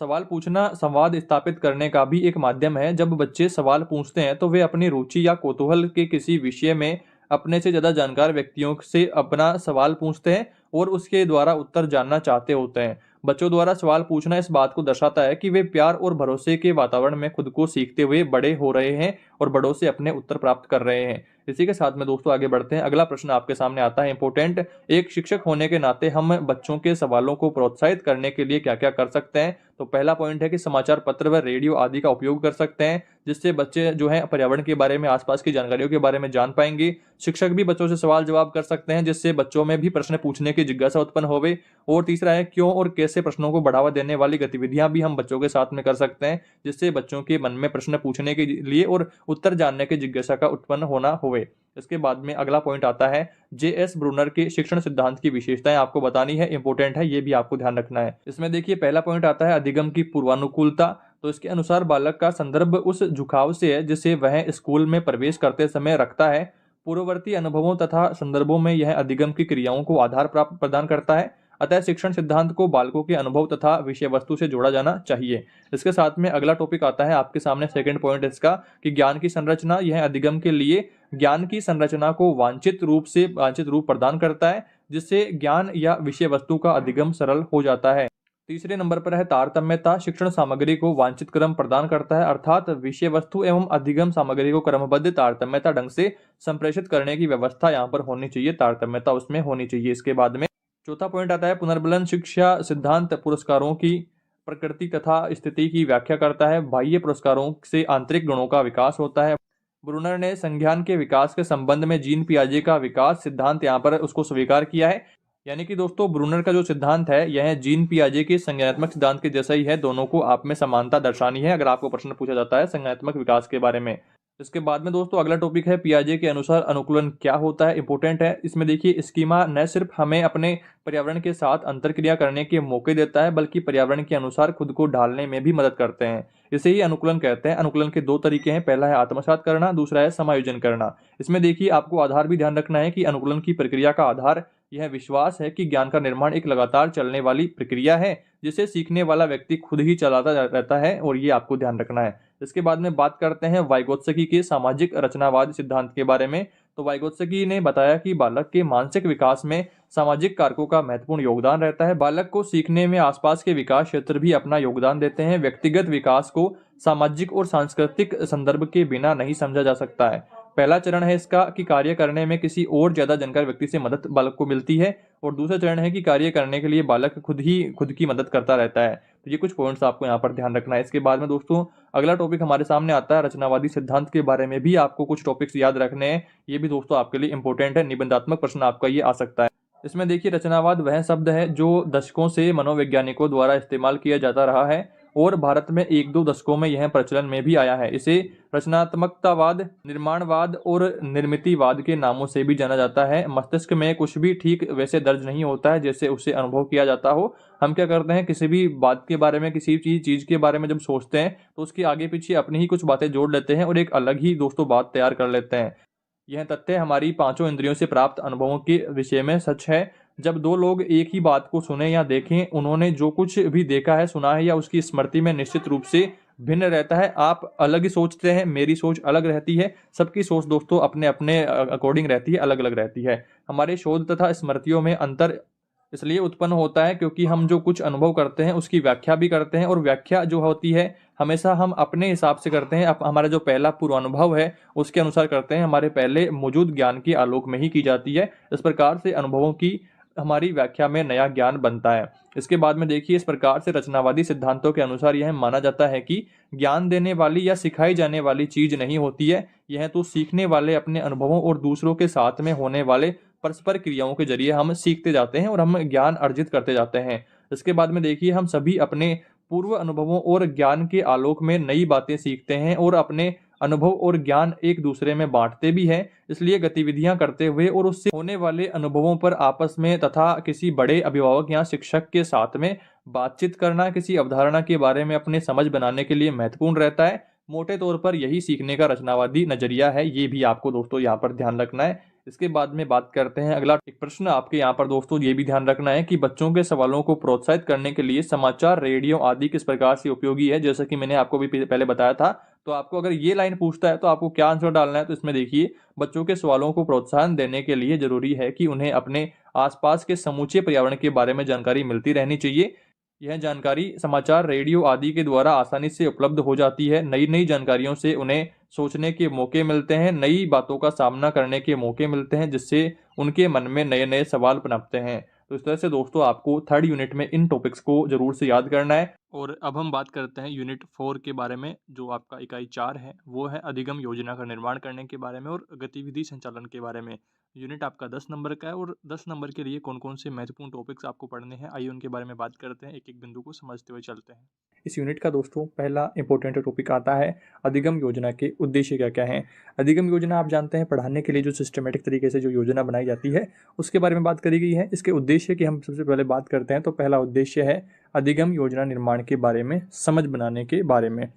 सवाल पूछना संवाद स्थापित करने का भी एक माध्यम है। जब बच्चे सवाल पूछते हैं तो वे अपनी रुचि या कौतूहल के किसी विषय में अपने से ज़्यादा जानकार व्यक्तियों से अपना सवाल पूछते हैं और उसके द्वारा उत्तर जानना चाहते होते हैं। बच्चों द्वारा सवाल पूछना इस बात को दर्शाता है कि वे प्यार और भरोसे के वातावरण में खुद को सीखते हुए बड़े हो रहे हैं और बड़ों से अपने उत्तर प्राप्त कर रहे हैं। इसी के साथ में दोस्तों आगे बढ़ते हैं। अगला प्रश्न आपके सामने आता है इंपॉर्टेंट। एक शिक्षक होने के नाते हम बच्चों के सवालों को प्रोत्साहित करने के लिए क्या क्या कर सकते हैं। तो पहला पॉइंट है कि समाचार पत्र व रेडियो आदि का उपयोग कर सकते हैं, जिससे बच्चे जो है पर्यावरण के बारे में, आसपास की जानकारियों के बारे में जान पाएंगे। शिक्षक भी बच्चों से सवाल जवाब कर सकते हैं, जिससे बच्चों में भी प्रश्न पूछने की जिज्ञासा उत्पन्न होवे। और तीसरा है क्यों और कैसे प्रश्नों को बढ़ावा देने वाली गतिविधियां भी हम बच्चों के साथ में कर सकते हैं, जिससे बच्चों के मन में प्रश्न पूछने के लिए और उत्तर जानने की जिज्ञासा का उत्पन्न होना होवे। इसके बाद में अगला पॉइंट आता है J.S. ब्रूनर के शिक्षण सिद्धांत की विशेषताएं आपको बतानी है, इंपॉर्टेंट है, ये भी आपको ध्यान रखना है। इसमें देखिए पहला पॉइंट आता है अधिगम की पूर्वानुकूलता। तो इसके अनुसार बालक का संदर्भ उस झुकाव से है जिसे वह स्कूल में प्रवेश करते समय रखता है। पूर्ववर्ती अनुभवों तथा संदर्भों में यह अधिगम की क्रियाओं को आधार प्राप्त प्रदान करता है। अतः शिक्षण सिद्धांत को बालकों के अनुभव तथा विषय वस्तु से जोड़ा जाना चाहिए। इसके साथ में अगला टॉपिक आता है आपके सामने, सेकंड पॉइंट इसका, कि ज्ञान की संरचना। यह अधिगम के लिए ज्ञान की संरचना को वांछित रूप प्रदान करता है, जिससे ज्ञान या विषय वस्तु का अधिगम सरल हो जाता है। तीसरे नंबर पर है तारतम्यता। शिक्षण सामग्री को वांछित क्रम प्रदान करता है, अर्थात विषय वस्तु एवं अधिगम सामग्री को क्रमबद्ध तारतम्यता ढंग से संप्रेषित करने की व्यवस्था यहाँ पर होनी चाहिए, तारतम्यता उसमें होनी चाहिए। इसके बाद में चौथा पॉइंट आता है पुनर्बलन शिक्षा सिद्धांत। पुरस्कारों की प्रकृति तथा स्थिति की व्याख्या करता है। बाह्य पुरस्कारों से आंतरिक गुणों का विकास होता है। ब्रूनर ने संज्ञान के विकास के संबंध में जीन पियाजे का विकास सिद्धांत यहाँ पर उसको स्वीकार किया है। यानी कि दोस्तों ब्रूनर का जो सिद्धांत है यह जीन पियाजे के संज्ञानात्मक सिद्धांत के जैसा ही है। दोनों को आप में समानता दर्शानी है अगर आपको प्रश्न पूछा जाता है संज्ञानात्मक विकास के बारे में। इसके बाद में दोस्तों अगला टॉपिक है पियाजे के अनुसार अनुकूलन क्या होता है, इंपॉर्टेंट है। इसमें देखिए स्कीमा न सिर्फ हमें अपने पर्यावरण के साथ अंतरक्रिया करने के मौके देता है, बल्कि पर्यावरण के अनुसार खुद को ढालने में भी मदद करते हैं। इसे ही अनुकूलन कहते हैं। अनुकूलन के दो तरीके हैं, पहला है आत्मसात करना, दूसरा है समायोजन करना। इसमें देखिए आपको आधार भी ध्यान रखना है कि अनुकूलन की प्रक्रिया का आधार यह विश्वास है कि ज्ञान का निर्माण एक लगातार चलने वाली प्रक्रिया है, जिसे सीखने वाला व्यक्ति खुद ही चलाता रहता है, और ये आपको ध्यान रखना है। इसके बाद में बात करते हैं वाइगोत्स्की के सामाजिक रचनावाद सिद्धांत के बारे में। तो वाइगोत्स्की ने बताया कि बालक के मानसिक विकास में सामाजिक कारकों का महत्वपूर्ण योगदान रहता है। बालक को सीखने में आसपास के विकास क्षेत्र भी अपना योगदान देते हैं। व्यक्तिगत विकास को सामाजिक और सांस्कृतिक संदर्भ के बिना नहीं समझा जा सकता है। पहला चरण है इसका कि कार्य करने में किसी और ज्यादा जानकार व्यक्ति से मदद बालक को मिलती है, और दूसरा चरण है कि कार्य करने के लिए बालक खुद की मदद करता रहता है। तो ये कुछ पॉइंट्स आपको यहाँ पर ध्यान रखना है। इसके बाद में दोस्तों अगला टॉपिक हमारे सामने आता है रचनावादी सिद्धांत के बारे में भी आपको कुछ टॉपिक्स याद रखने हैं। ये भी दोस्तों आपके लिए इंपॉर्टेंट है, निबंधात्मक प्रश्न आपका ये आ सकता है। इसमें देखिए रचनावाद वह शब्द है जो दशकों से मनोवैज्ञानिकों द्वारा इस्तेमाल किया जाता रहा है, और भारत में 1-2 दशकों में यह प्रचलन में भी आया है। इसे रचनात्मकतावाद, निर्माणवाद और निर्मितिवाद के नामों से भी जाना जाता है। मस्तिष्क में कुछ भी ठीक वैसे दर्ज नहीं होता है जैसे उसे अनुभव किया जाता हो। हम क्या करते हैं, किसी भी बात के बारे में, किसी चीज के बारे में जब सोचते हैं तो उसके आगे पीछे अपनी ही कुछ बातें जोड़ लेते हैं और एक अलग ही दोस्तों बात तैयार कर लेते हैं। यह तथ्य हमारी 5 इंद्रियों से प्राप्त अनुभवों के विषय में सच है। जब दो लोग एक ही बात को सुने या देखें, उन्होंने जो कुछ भी देखा है, सुना है या उसकी स्मृति में निश्चित रूप से भिन्न रहता है। आप अलग ही सोचते हैं, मेरी सोच अलग रहती है, सबकी सोच दोस्तों अपने अपने अकॉर्डिंग रहती है, अलग अलग रहती है। हमारे शोध तथा स्मृतियों में अंतर इसलिए उत्पन्न होता है क्योंकि हम जो कुछ अनुभव करते हैं उसकी व्याख्या भी करते हैं, और व्याख्या जो होती है हमेशा हम अपने हिसाब से करते हैं। हमारा जो पहला पूर्वानुभव है उसके अनुसार करते हैं, हमारे पहले मौजूद ज्ञान के आलोक में ही की जाती है। इस प्रकार से अनुभवों की हमारी व्याख्या में नया ज्ञान बनता है। इसके बाद में देखिए, इस प्रकार से रचनावादी सिद्धांतों के अनुसार यह माना जाता है कि ज्ञान देने वाली या सिखाई जाने वाली चीज नहीं होती है, यह तो सीखने वाले अपने अनुभवों और दूसरों के साथ में होने वाले परस्पर क्रियाओं के जरिए हम सीखते जाते हैं और हम ज्ञान अर्जित करते जाते हैं। इसके बाद में देखिए, हम सभी अपने पूर्व अनुभवों और ज्ञान के आलोक में नई बातें सीखते हैं और अपने अनुभव और ज्ञान एक दूसरे में बांटते भी हैं। इसलिए गतिविधियां करते हुए और उससे होने वाले अनुभवों पर आपस में तथा किसी बड़े अभिभावक या शिक्षक के साथ में बातचीत करना किसी अवधारणा के बारे में अपने समझ बनाने के लिए महत्वपूर्ण रहता है। मोटे तौर पर यही सीखने का रचनावादी नजरिया है, ये भी आपको दोस्तों यहाँ पर ध्यान रखना है। इसके बाद में बात करते हैं अगला एक प्रश्न आपके यहाँ पर दोस्तों ये भी ध्यान रखना है कि बच्चों के सवालों को प्रोत्साहित करने के लिए समाचार, रेडियो आदि किस प्रकार से उपयोगी है। जैसा कि मैंने आपको भी पहले बताया था, तो आपको अगर ये लाइन पूछता है तो आपको क्या आंसर डालना है। तो इसमें देखिए, बच्चों के सवालों को प्रोत्साहन देने के लिए जरूरी है कि उन्हें अपने आसपास के समूचे पर्यावरण के बारे में जानकारी मिलती रहनी चाहिए। यह जानकारी समाचार, रेडियो आदि के द्वारा आसानी से उपलब्ध हो जाती है। नई नई जानकारियों से उन्हें सोचने के मौके मिलते हैं, नई बातों का सामना करने के मौके मिलते हैं, जिससे उनके मन में नए नए सवाल पनपते हैं। तो इस तरह से दोस्तों आपको थर्ड यूनिट में इन टॉपिक्स को जरूर से याद करना है। और अब हम बात करते हैं यूनिट 4 के बारे में, जो आपका इकाई 4 है, वो है अधिगम योजना का निर्माण करने के बारे में और गतिविधि संचालन के बारे में। यूनिट आपका 10 नंबर का है और 10 नंबर के लिए कौन कौन से महत्वपूर्ण टॉपिक्स आपको पढ़ने हैं, आइए उनके बारे में बात करते हैं, एक एक बिंदु को समझते हुए चलते हैं। इस यूनिट का दोस्तों पहला इंपॉर्टेंट टॉपिक आता है अधिगम योजना के उद्देश्य क्या क्या हैं। अधिगम योजना आप जानते हैं पढ़ाने के लिए जो सिस्टमेटिक तरीके से जो योजना बनाई जाती है उसके बारे में बात करी गई है। इसके उद्देश्य की हम सबसे पहले बात करते हैं, तो पहला उद्देश्य है अधिगम योजना निर्माण के बारे में समझ बनाने के बारे में।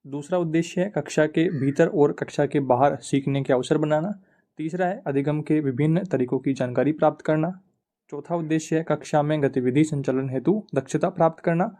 दूसरा उद्देश्य है कक्षा के भीतर और कक्षा के बाहर सीखने के अवसर बनाना। तीसरा है अधिगम के विभिन्न तरीकों की जानकारी प्राप्त करना। चौथा उद्देश्य है कक्षा में गतिविधि संचालन हेतु दक्षता प्राप्त करना।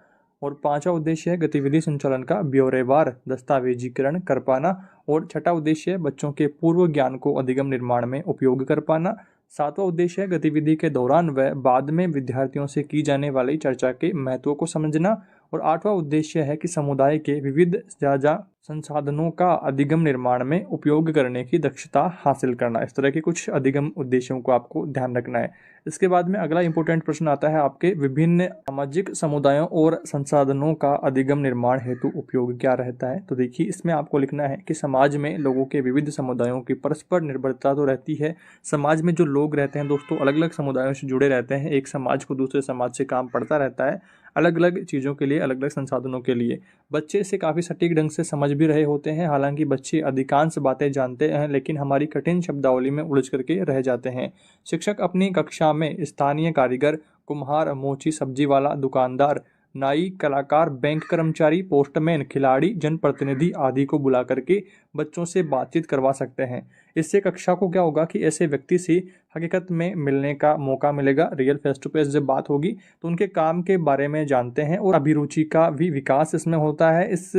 और पांचवा उद्देश्य है गतिविधि संचालन का ब्यौरेवार दस्तावेजीकरण कर पाना। और छठा उद्देश्य है बच्चों के पूर्व ज्ञान को अधिगम निर्माण में उपयोग कर पाना। सातवां उद्देश्य है गतिविधि के दौरान व बाद में विद्यार्थियों से की जाने वाली चर्चा के महत्व को समझना। और आठवां उद्देश्य है कि समुदाय के विविध साझा संसाधनों का अधिगम निर्माण में उपयोग करने की दक्षता हासिल करना। इस तरह के कुछ अधिगम उद्देश्यों को आपको ध्यान रखना है। इसके बाद में अगला इंपॉर्टेंट प्रश्न आता है आपके विभिन्न सामाजिक समुदायों और संसाधनों का अधिगम निर्माण हेतु उपयोग क्या रहता है। तो देखिए, इसमें आपको लिखना है कि समाज में लोगों के विविध समुदायों की परस्पर निर्भरता तो रहती है। समाज में जो लोग रहते हैं दोस्तों अलग अलग समुदायों से जुड़े रहते हैं, एक समाज को दूसरे समाज से काम पड़ता रहता है, अलग अलग चीज़ों के लिए, अलग अलग संसाधनों के लिए। बच्चे इसे काफ़ी सटीक ढंग से समझ भी रहे होते हैं। हालांकि बच्चे अधिकांश बातें जानते हैं लेकिन हमारी कठिन शब्दावली में उलझ करके रह जाते हैं। शिक्षक अपनी कक्षा में स्थानीय कारीगर, कुम्हार, मोची सब्जी वाला, दुकानदार, नाई, कलाकार, बैंक कर्मचारी, पोस्टमैन, खिलाड़ी, जनप्रतिनिधि आदि को बुला करके बच्चों से बातचीत करवा सकते हैं। इससे कक्षा को क्या होगा कि ऐसे व्यक्ति से हकीकत में मिलने का मौका मिलेगा। रियल फेस टू फेस जब बात होगी तो उनके काम के बारे में जानते हैं और अभिरुचि का भी विकास इसमें होता है। इस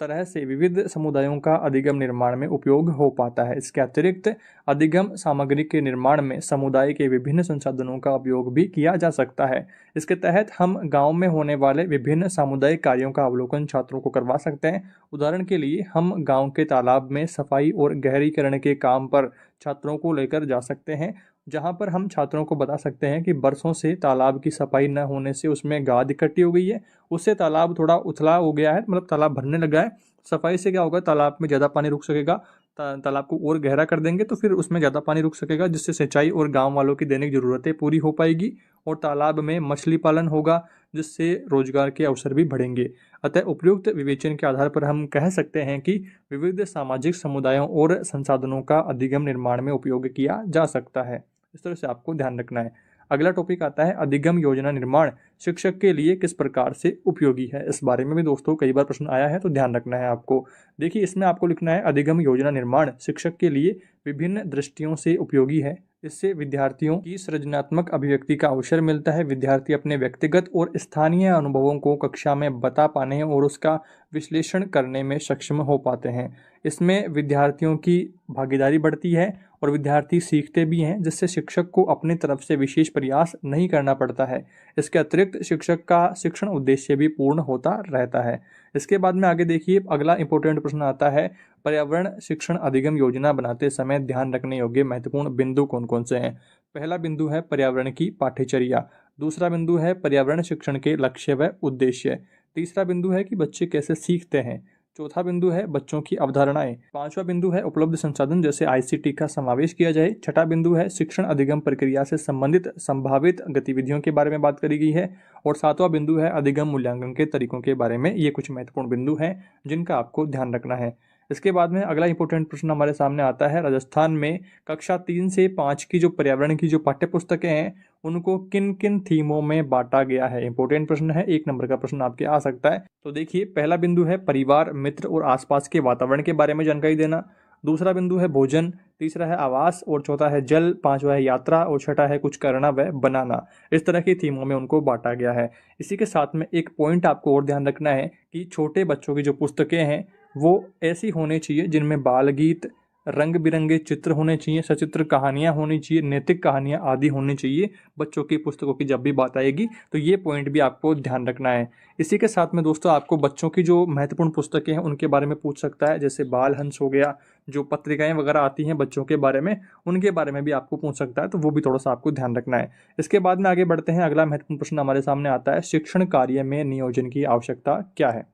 तरह से विविध समुदायों का अधिगम निर्माण में उपयोग हो पाता है। इसके अतिरिक्त अधिगम सामग्री के निर्माण में समुदाय के विभिन्न संसाधनों का उपयोग भी किया जा सकता है। इसके तहत हम गांव में होने वाले विभिन्न सामुदायिक कार्यों का अवलोकन छात्रों को करवा सकते हैं। उदाहरण के लिए हम गांव के तालाब में सफाई और गहरीकरण के काम पर छात्रों को लेकर जा सकते हैं, जहां पर हम छात्रों को बता सकते हैं कि बरसों से तालाब की सफाई न होने से उसमें गाद इकट्ठी हो गई है, उससे तालाब थोड़ा उथला हो गया है, मतलब तालाब भरने लगा है। सफाई से क्या होगा, तालाब में ज़्यादा पानी रुक सकेगा। तालाब को और गहरा कर देंगे तो फिर उसमें ज़्यादा पानी रुक सकेगा, जिससे सिंचाई और गांव वालों की दैनिक ज़रूरतें पूरी हो पाएगी। और तालाब में मछली पालन होगा, जिससे रोजगार के अवसर भी बढ़ेंगे। अतः उपयुक्त विवेचन के आधार पर हम कह सकते हैं कि विविध सामाजिक समुदायों और संसाधनों का अधिगम निर्माण में उपयोग किया जा सकता है। इस तरह से आपको ध्यान रखना है। अगला टॉपिक आता है अधिगम योजना निर्माण शिक्षक के लिए किस प्रकार से उपयोगी है। इस बारे में भी दोस्तों कई बार प्रश्न आया है, तो ध्यान रखना है आपको। देखिए, इसमें आपको लिखना है अधिगम योजना निर्माण शिक्षक के लिए विभिन्न दृष्टियों से उपयोगी है। इससे विद्यार्थियों की सृजनात्मक अभिव्यक्ति का अवसर मिलता है। विद्यार्थी अपने व्यक्तिगत और स्थानीय अनुभवों को कक्षा में बता पाने और उसका विश्लेषण करने में सक्षम हो पाते हैं। इसमें विद्यार्थियों की भागीदारी बढ़ती है और विद्यार्थी सीखते भी हैं, जिससे शिक्षक को अपनी तरफ से विशेष प्रयास नहीं करना पड़ता है। इसके अतिरिक्त शिक्षक का शिक्षण उद्देश्य भी पूर्ण होता रहता है। इसके बाद में आगे देखिए, अगला इंपॉर्टेंट प्रश्न आता है, पर्यावरण शिक्षण अधिगम योजना बनाते समय ध्यान रखने योग्य महत्वपूर्ण बिंदु कौन कौन से हैं। पहला बिंदु है पर्यावरण की पाठ्यचर्या। दूसरा बिंदु है पर्यावरण शिक्षण के लक्ष्य व उद्देश्य। तीसरा बिंदु है कि बच्चे कैसे सीखते हैं। चौथा बिंदु है बच्चों की अवधारणाएं। पांचवा बिंदु है उपलब्ध संसाधन जैसे आईसीटी का समावेश किया जाए। छठा बिंदु है शिक्षण अधिगम प्रक्रिया से संबंधित संभावित गतिविधियों के बारे में बात करी गई है। और सातवां बिंदु है अधिगम मूल्यांकन के तरीकों के बारे में। ये कुछ महत्वपूर्ण बिंदु हैं जिनका आपको ध्यान रखना है। इसके बाद में अगला इंपॉर्टेंट प्रश्न हमारे सामने आता है, राजस्थान में कक्षा 3 से 5 की जो पर्यावरण की जो पाठ्य पुस्तकें हैं उनको किन किन थीमों में बांटा गया है। इंपॉर्टेंट प्रश्न है, 1 नंबर का प्रश्न आपके आ सकता है। तो देखिए, पहला बिंदु है परिवार, मित्र और आसपास के वातावरण के बारे में जानकारी देना। दूसरा बिंदु है भोजन। तीसरा है आवास और चौथा है जल। पांचवा है यात्रा और छठा है कुछ करना व बनाना। इस तरह की थीमों में उनको बांटा गया है। इसी के साथ में एक पॉइंट आपको और ध्यान रखना है कि छोटे बच्चों की जो पुस्तकें हैं वो ऐसी होनी चाहिए जिनमें बाल गीत, रंग बिरंगे चित्र होने चाहिए, सचित्र कहानियाँ होनी चाहिए, नैतिक कहानियाँ आदि होनी चाहिए। बच्चों की पुस्तकों की जब भी बात आएगी तो ये पॉइंट भी आपको ध्यान रखना है। इसी के साथ में दोस्तों आपको बच्चों की जो महत्वपूर्ण पुस्तकें हैं उनके बारे में पूछ सकता है, जैसे बाल हंस हो गया, जो पत्रिकाएं वगैरह आती हैं बच्चों के बारे में, उनके बारे में भी आपको पूछ सकता है, तो वो भी थोड़ा सा आपको ध्यान रखना है। इसके बाद में आगे बढ़ते हैं, अगला महत्वपूर्ण प्रश्न हमारे सामने आता है, शिक्षण कार्य में नियोजन की आवश्यकता क्या है।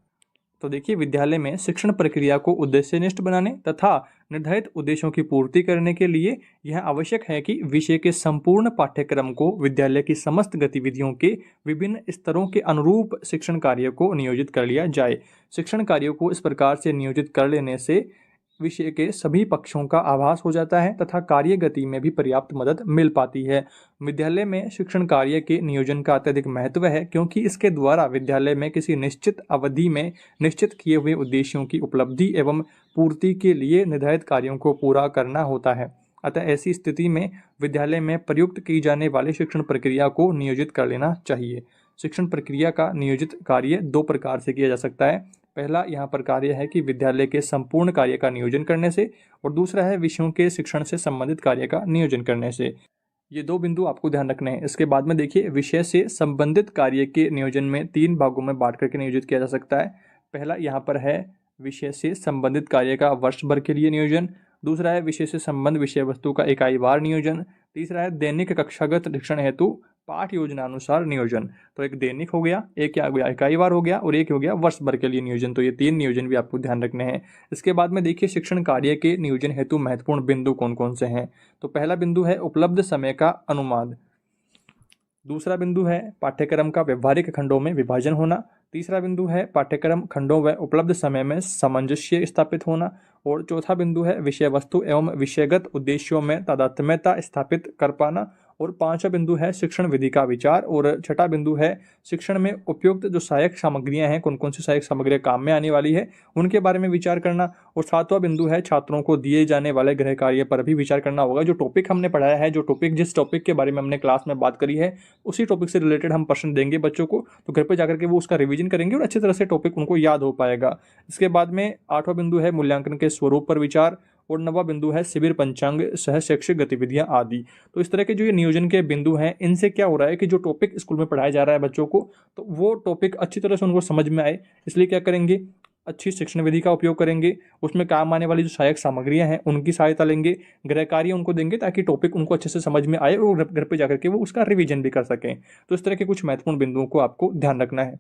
तो देखिए, विद्यालय में शिक्षण प्रक्रिया को उद्देश्यनिष्ठ बनाने तथा निर्धारित उद्देश्यों की पूर्ति करने के लिए यह आवश्यक है कि विषय के संपूर्ण पाठ्यक्रम को विद्यालय की समस्त गतिविधियों के विभिन्न स्तरों के अनुरूप शिक्षण कार्य को नियोजित कर लिया जाए। शिक्षण कार्यों को इस प्रकार से नियोजित कर लेने से विषय के सभी पक्षों का आभास हो जाता है तथा कार्य गति में भी पर्याप्त मदद मिल पाती है। विद्यालय में शिक्षण कार्य के नियोजन का अत्यधिक महत्व है, क्योंकि इसके द्वारा विद्यालय में किसी निश्चित अवधि में निश्चित किए हुए उद्देश्यों की उपलब्धि एवं पूर्ति के लिए निर्धारित कार्यों को पूरा करना होता है। अतः ऐसी स्थिति में विद्यालय में प्रयुक्त की जाने वाली शिक्षण प्रक्रिया को नियोजित कर लेना चाहिए। शिक्षण प्रक्रिया का नियोजित कार्य 2 प्रकार से किया जा सकता है। पहला यहाँ पर कार्य है कि विद्यालय के संपूर्ण कार्य का नियोजन करने से, और दूसरा है विषयों के शिक्षण से संबंधित कार्य का नियोजन करने से। ये 2 बिंदु आपको ध्यान रखने हैं। इसके बाद में देखिए, विषय से संबंधित कार्य के नियोजन में 3 भागों में बांट करके नियोजित किया जा सकता है। पहला यहाँ पर है विषय से संबंधित कार्य का वर्ष भर के लिए नियोजन। दूसरा है विषय से संबंध विषय वस्तु का इकाईवार नियोजन। तीसरा है दैनिक कक्षागत शिक्षण हेतु पाठ योजना अनुसार नियोजन। तो एक दैनिक हो गया, एक क्या हो गया इकाईवार हो गया, और एक हो गया वर्ष भर के लिए नियोजन। तो ये 3 नियोजन भी आपको ध्यान रखने हैं। इसके बाद में देखिए, शिक्षण कार्य के नियोजन हेतु महत्वपूर्ण बिंदु कौन कौन से हैं। तो पहला बिंदु है उपलब्ध समय का अनुमान। दूसरा बिंदु है पाठ्यक्रम का व्यवहारिक खंडों में विभाजन होना। तीसरा बिंदु है पाठ्यक्रम खंडों व उपलब्ध समय में सामंजस्य स्थापित होना। और चौथा बिंदु है विषय वस्तु एवं विषयगत उद्देश्यों में तादात्म्यता स्थापित कर पाना। और 5वां बिंदु है शिक्षण विधि का विचार। और 6ठा बिंदु है शिक्षण में उपयुक्त जो सहायक सामग्रियां हैं, कौन कौन सी सहायक सामग्रियां काम में आने वाली है, उनके बारे में विचार करना। और 7वां बिंदु है छात्रों को दिए जाने वाले गृह कार्य पर भी विचार करना होगा। जो टॉपिक हमने पढ़ाया है, जो टॉपिक जिस टॉपिक के बारे में हमने क्लास में बात करी है, उसी टॉपिक से रिलेटेड हम प्रश्न देंगे बच्चों को, तो घर पर जाकर के वो उसका रिवीजन करेंगे और अच्छी तरह से टॉपिक उनको याद हो पाएगा। इसके बाद में 8वां बिंदु है मूल्यांकन के स्वरूप पर विचार। और 9वां बिंदु है शिविर, पंचांग, सह शैक्षिक गतिविधियां आदि। तो इस तरह के जो ये नियोजन के बिंदु हैं, इनसे क्या हो रहा है कि जो टॉपिक स्कूल में पढ़ाया जा रहा है बच्चों को, तो वो टॉपिक अच्छी तरह से उनको समझ में आए। इसलिए क्या करेंगे, अच्छी शिक्षण विधि का उपयोग करेंगे, उसमें काम आने वाली जो सहायक सामग्रियां हैं उनकी सहायता लेंगे, गृह कार्य उनको देंगे ताकि टॉपिक उनको अच्छे से समझ में आए और घर पर जाकर के वो उसका रिवीजन भी कर सकें। तो इस तरह के कुछ महत्वपूर्ण बिंदुओं को आपको ध्यान रखना है।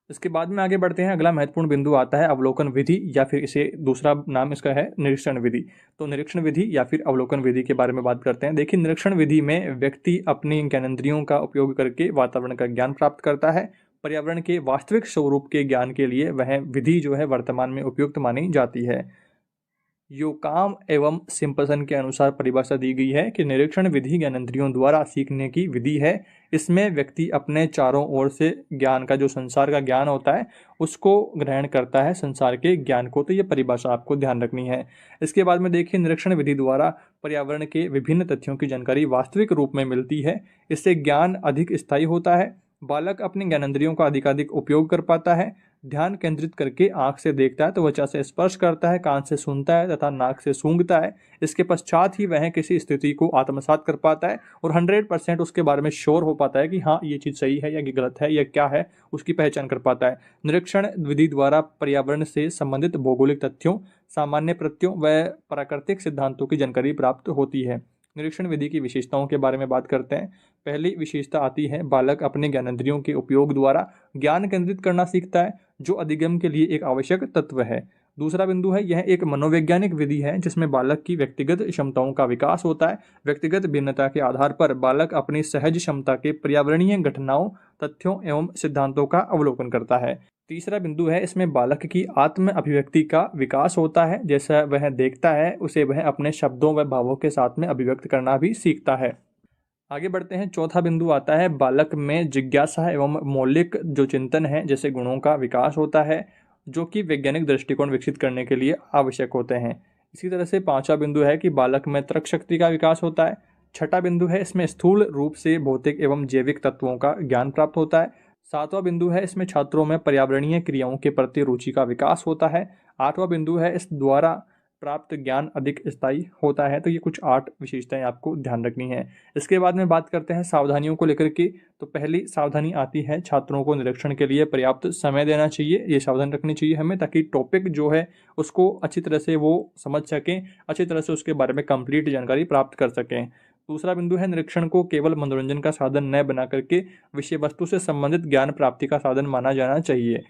इसके बाद में आगे बढ़ते हैं, अगला महत्वपूर्ण बिंदु आता है अवलोकन विधि, या फिर इसे दूसरा नाम इसका है निरीक्षण विधि। तो निरीक्षण विधि या फिर अवलोकन विधि के बारे में बात करते हैं। देखिए, निरीक्षण विधि में व्यक्ति अपनी ज्ञानेंद्रियों का उपयोग करके वातावरण का ज्ञान प्राप्त करता है। पर्यावरण के वास्तविक स्वरूप के ज्ञान के लिए वह विधि जो है वर्तमान में उपयुक्त मानी जाती है। योकाम एवं सिम्पसन के अनुसार परिभाषा दी गई है कि निरीक्षण विधि ज्ञानेंद्रियों द्वारा सीखने की विधि है। इसमें व्यक्ति अपने चारों ओर से ज्ञान का, जो संसार का ज्ञान होता है, उसको ग्रहण करता है, संसार के ज्ञान को। तो ये परिभाषा आपको ध्यान रखनी है। इसके बाद में देखिए, निरीक्षण विधि द्वारा पर्यावरण के विभिन्न तथ्यों की जानकारी वास्तविक रूप में मिलती है। इससे ज्ञान अधिक स्थायी होता है बालक अपने ज्ञानेंद्रियों का अधिकाधिक उपयोग कर पाता है। ध्यान केंद्रित करके आंख से देखता है, त्वचा से स्पर्श करता है, कान से सुनता है तथा नाक से सूंघता है। इसके पश्चात ही वह किसी स्थिति को आत्मसात कर पाता है और 100% उसके बारे में श्योर हो पाता है कि हाँ ये चीज़ सही है या ये गलत है या क्या है, उसकी पहचान कर पाता है। निरीक्षण विधि द्वारा पर्यावरण से संबंधित भौगोलिक तथ्यों, सामान्य प्रत्ययों व प्राकृतिक सिद्धांतों की जानकारी प्राप्त होती है। निरीक्षण विधि की विशेषताओं के बारे में बात करते हैं। पहली विशेषता आती है, बालक अपने ज्ञानेंद्रियों के उपयोग द्वारा ज्ञान केंद्रित करना सीखता है, जो अधिगम के लिए एक आवश्यक तत्व है। दूसरा बिंदु है, यह एक मनोवैज्ञानिक विधि है जिसमें बालक की व्यक्तिगत क्षमताओं का विकास होता है। व्यक्तिगत भिन्नता के आधार पर बालक अपनी सहज क्षमता के पर्यावरणीय घटनाओं, तथ्यों एवं सिद्धांतों का अवलोकन करता है। तीसरा बिंदु है, इसमें बालक की आत्म अभिव्यक्ति का विकास होता है। जैसा वह देखता है उसे वह अपने शब्दों व भावों के साथ में अभिव्यक्त करना भी सीखता है। आगे बढ़ते हैं। चौथा बिंदु आता है, बालक में जिज्ञासा एवं मौलिक जो चिंतन है जैसे गुणों का विकास होता है, जो कि वैज्ञानिक दृष्टिकोण विकसित करने के लिए आवश्यक होते हैं। इसी तरह से पांचवा बिंदु है कि बालक में तर्क शक्ति का विकास होता है। छठा बिंदु है, इसमें स्थूल रूप से भौतिक एवं जैविक तत्वों का ज्ञान प्राप्त होता है। सातवां बिंदु है, इसमें छात्रों में पर्यावरणीय क्रियाओं के प्रति रुचि का विकास होता है। आठवां बिंदु है, इस द्वारा प्राप्त ज्ञान अधिक स्थायी होता है। तो ये कुछ 8 विशेषताएं आपको ध्यान रखनी है। इसके बाद में बात करते हैं सावधानियों को लेकर के। तो पहली सावधानी आती है, छात्रों को निरीक्षण के लिए पर्याप्त समय देना चाहिए। ये सावधान रखनी चाहिए हमें, ताकि टॉपिक जो है उसको अच्छी तरह से वो समझ सकें, अच्छी तरह से उसके बारे में कंप्लीट जानकारी प्राप्त कर सकें। दूसरा बिंदु है, निरीक्षण को केवल मनोरंजन का साधन न बना करके विषय वस्तु से संबंधित ज्ञान प्राप्ति का साधन माना जाना चाहिए।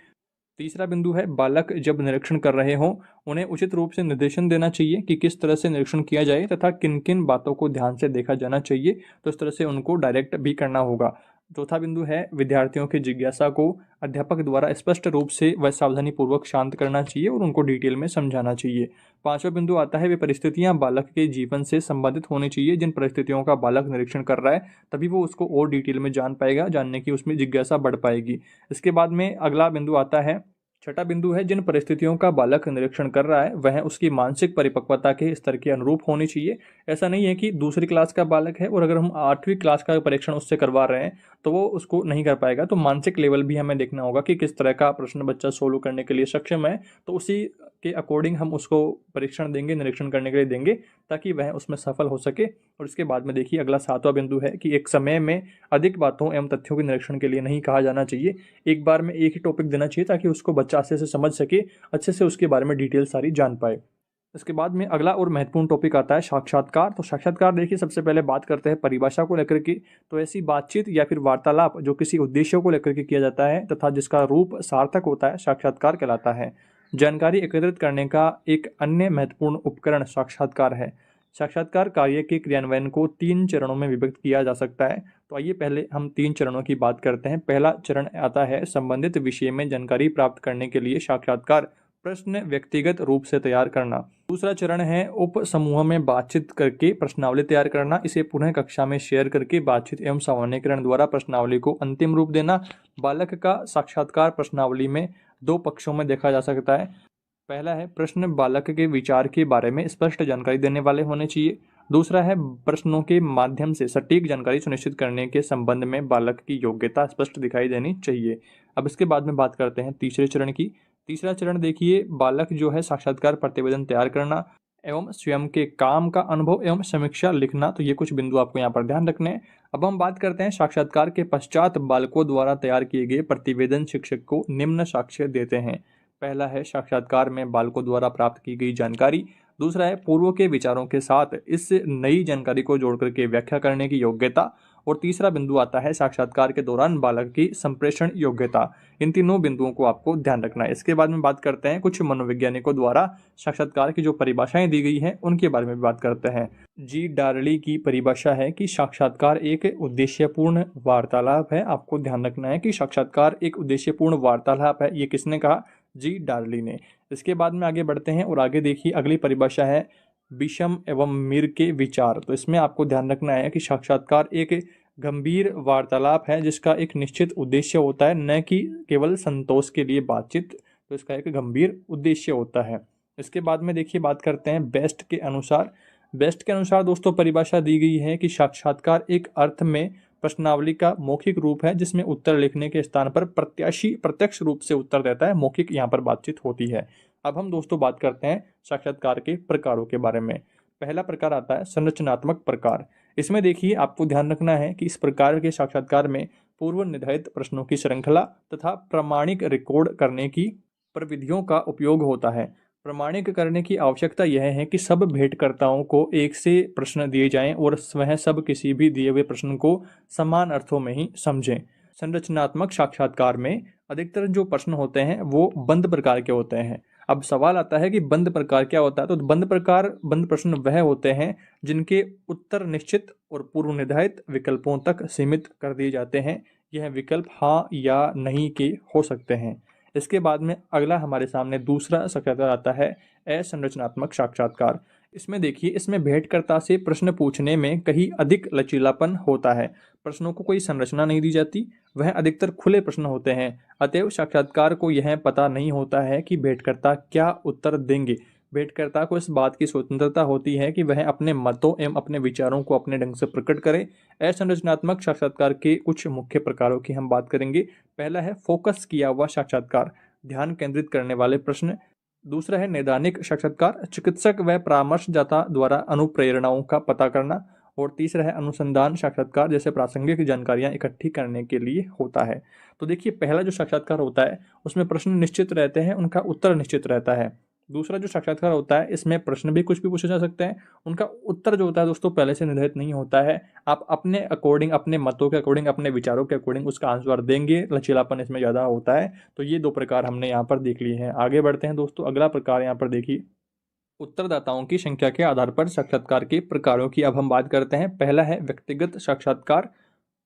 तीसरा बिंदु है, बालक जब निरीक्षण कर रहे हों उन्हें उचित रूप से निर्देशन देना चाहिए कि किस तरह से निरीक्षण किया जाए तथा किन किन बातों को ध्यान से देखा जाना चाहिए। तो इस तरह से उनको डायरेक्ट भी करना होगा। चौथा बिंदु है, विद्यार्थियों की जिज्ञासा को अध्यापक द्वारा स्पष्ट रूप से व सावधानी पूर्वक शांत करना चाहिए और उनको डिटेल में समझाना चाहिए। पांचवा बिंदु आता है, वे परिस्थितियां बालक के जीवन से संबंधित होनी चाहिए। जिन परिस्थितियों का बालक निरीक्षण कर रहा है तभी वो उसको और डिटेल में जान पाएगा, जानने की उसमें जिज्ञासा बढ़ पाएगी। इसके बाद में अगला बिंदु आता है, छठा बिंदु है, जिन परिस्थितियों का बालक निरीक्षण कर रहा है वह उसकी मानसिक परिपक्वता के स्तर के अनुरूप होनी चाहिए। ऐसा नहीं है कि दूसरी क्लास का बालक है और अगर हम 8वीं क्लास का परीक्षण उससे करवा रहे हैं तो वो उसको नहीं कर पाएगा। तो मानसिक लेवल भी हमें देखना होगा कि किस तरह का प्रश्न बच्चा सोल्व करने के लिए सक्षम है, तो उसी के अकॉर्डिंग हम उसको परीक्षण देंगे, निरीक्षण करने के लिए देंगे, ताकि वह उसमें सफल हो सके। और इसके बाद में देखिए अगला सातवां बिंदु है कि एक समय में अधिक बातों एवं तथ्यों के निरीक्षण के लिए नहीं कहा जाना चाहिए। एक बार में एक ही टॉपिक देना चाहिए ताकि उसको बच्चा अच्छे से समझ सके, अच्छे से उसके बारे में डिटेल सारी जान पाए। इसके बाद में अगला और महत्वपूर्ण टॉपिक आता है साक्षात्कार। तो साक्षात्कार देखिए, सबसे पहले बात करते हैं परिभाषा को लेकर के। तो ऐसी बातचीत या फिर वार्तालाप जो किसी उद्देश्य को लेकर के किया जाता है तथा जिसका रूप सार्थक होता है, साक्षात्कार कहलाता है। जानकारी एकत्रित करने का एक अन्य महत्वपूर्ण उपकरण साक्षात्कार है। साक्षात्कार कार्य के क्रियान्वयन को 3 चरणों में विभक्त किया जा सकता है। तो आइए पहले हम 3 चरणों की बात करते हैं। पहला चरण आता है, संबंधित विषय में जानकारी प्राप्त करने के लिए साक्षात्कार प्रश्न व्यक्तिगत रूप से तैयार करना। दूसरा चरण है, उप समूह में बातचीत करके प्रश्नावली तैयार करना। इसे पुनः कक्षा में शेयर करके बातचीत एवं सामान्यीकरण द्वारा प्रश्नावली को अंतिम रूप देना। बालक का साक्षात्कार प्रश्नावली में 2 पक्षों में देखा जा सकता है। पहला है, प्रश्न बालक के विचार के बारे में स्पष्ट जानकारी देने वाले होने चाहिए। दूसरा है, प्रश्नों के माध्यम से सटीक जानकारी सुनिश्चित करने के संबंध में बालक की योग्यता स्पष्ट दिखाई देनी चाहिए। अब इसके बाद में बात करते हैं तीसरे चरण की। तीसरा चरण देखिए, बालक जो है साक्षात्कार प्रतिवेदन तैयार करना एवं स्वयं के काम का अनुभव एवं समीक्षा लिखना। तो ये कुछ बिंदु आपको यहाँ पर ध्यान रखने हैं। अब हम बात करते हैं साक्षात्कार के पश्चात बालकों द्वारा तैयार किए गए प्रतिवेदन शिक्षक को निम्न साक्ष्य देते हैं। पहला है, साक्षात्कार में बालकों द्वारा प्राप्त की गई जानकारी। दूसरा है, पूर्व के विचारों के साथ इस नई जानकारी को जोड़ करके व्याख्या करने की योग्यता। और तीसरा बिंदु आता है, साक्षात्कार के दौरान बालक की संप्रेषण योग्यता। इन तीनों बिंदुओं को आपको ध्यान रखना है। इसके बाद में बात करते हैं कुछ मनोवैज्ञानिकों द्वारा साक्षात्कार की जो परिभाषाएं दी गई हैं उनके बारे में बात करते हैं। जी डार्ली की परिभाषा है कि साक्षात्कार एक उद्देश्यपूर्ण वार्तालाप है। आपको ध्यान रखना है कि साक्षात्कार एक उद्देश्यपूर्ण वार्तालाप है। ये किसने कहा? जी डार्ली ने। इसके बाद में आगे बढ़ते हैं और आगे देखिए अगली परिभाषा है बीशम एवं मीर के विचार। तो इसमें आपको ध्यान रखना है कि साक्षात्कार एक गंभीर वार्तालाप है जिसका एक निश्चित उद्देश्य होता है, न कि केवल संतोष के लिए बातचीत। तो इसका एक गंभीर उद्देश्य होता है। इसके बाद में देखिए बात करते हैं बेस्ट के अनुसार। बेस्ट के अनुसार दोस्तों परिभाषा दी गई है कि साक्षात्कार एक अर्थ में प्रश्नावली का मौखिक रूप है जिसमें उत्तर लिखने के स्थान पर प्रत्याशी प्रत्यक्ष रूप से उत्तर देता है। मौखिक यहाँ पर बातचीत होती है। अब हम दोस्तों बात करते हैं साक्षात्कार के प्रकारों के बारे में। पहला प्रकार आता है संरचनात्मक प्रकार। इसमें देखिए आपको ध्यान रखना है कि इस प्रकार के साक्षात्कार में पूर्व निर्धारित प्रश्नों की श्रृंखला तथा प्रामाणिक रिकॉर्ड करने की प्रविधियों का उपयोग होता है। प्रमाणिक करने की आवश्यकता यह है कि सब भेंटकर्ताओं को एक से प्रश्न दिए जाएं और वह सब किसी भी दिए हुए प्रश्न को समान अर्थों में ही समझें। संरचनात्मक साक्षात्कार में अधिकतर जो प्रश्न होते हैं वो बंद प्रकार के होते हैं। अब सवाल आता है कि बंद प्रकार क्या होता है, तो बंद प्रश्न वह होते हैं जिनके उत्तर निश्चित और पूर्व निर्धारित विकल्पों तक सीमित कर दिए जाते हैं। यह विकल्प हाँ या नहीं के हो सकते हैं। इसके बाद में अगला हमारे सामने दूसरा साक्षात्कार आता है असंरचनात्मक साक्षात्कार। इसमें देखिए इसमें भेंटकर्ता से प्रश्न पूछने में कहीं अधिक लचीलापन होता है। प्रश्नों को कोई संरचना नहीं दी जाती, वह अधिकतर खुले प्रश्न होते हैं। अतएव साक्षात्कार को यह पता नहीं होता है कि भेंटकर्ता क्या उत्तर देंगे। भेंटकर्ता को इस बात की स्वतंत्रता होती है कि वह अपने मतों एवं अपने विचारों को अपने ढंग से प्रकट करे। असंरचनात्मक साक्षात्कार के कुछ मुख्य प्रकारों की हम बात करेंगे। पहला है फोकस किया हुआ साक्षात्कार, ध्यान केंद्रित करने वाले प्रश्न। दूसरा है नैदानिक साक्षात्कार, चिकित्सक व परामर्शदाता द्वारा अनुप्रेरणाओं का पता करना। और तीसरा है अनुसंधान साक्षात्कार, जैसे प्रासंगिक जानकारियां इकट्ठी करने के लिए होता है। तो देखिए पहला जो साक्षात्कार होता है उसमें प्रश्न निश्चित रहते हैं, उनका उत्तर निश्चित रहता है। दूसरा जो साक्षात्कार होता है इसमें प्रश्न भी कुछ भी पूछे जा सकते हैं, उनका उत्तर जो होता है दोस्तों पहले से निर्धारित नहीं होता है। आप अपने अकॉर्डिंग, अपने मतों के अकॉर्डिंग, अपने विचारों के अकॉर्डिंग उसका आंसर देंगे। लचीलापन इसमें ज़्यादा होता है। तो ये दो प्रकार हमने यहाँ पर देख लिए हैं। आगे बढ़ते हैं दोस्तों। अगला प्रकार यहाँ पर देखिए उत्तरदाताओं की संख्या के आधार पर साक्षात्कार के प्रकारों की अब हम बात करते हैं। पहला है व्यक्तिगत साक्षात्कार।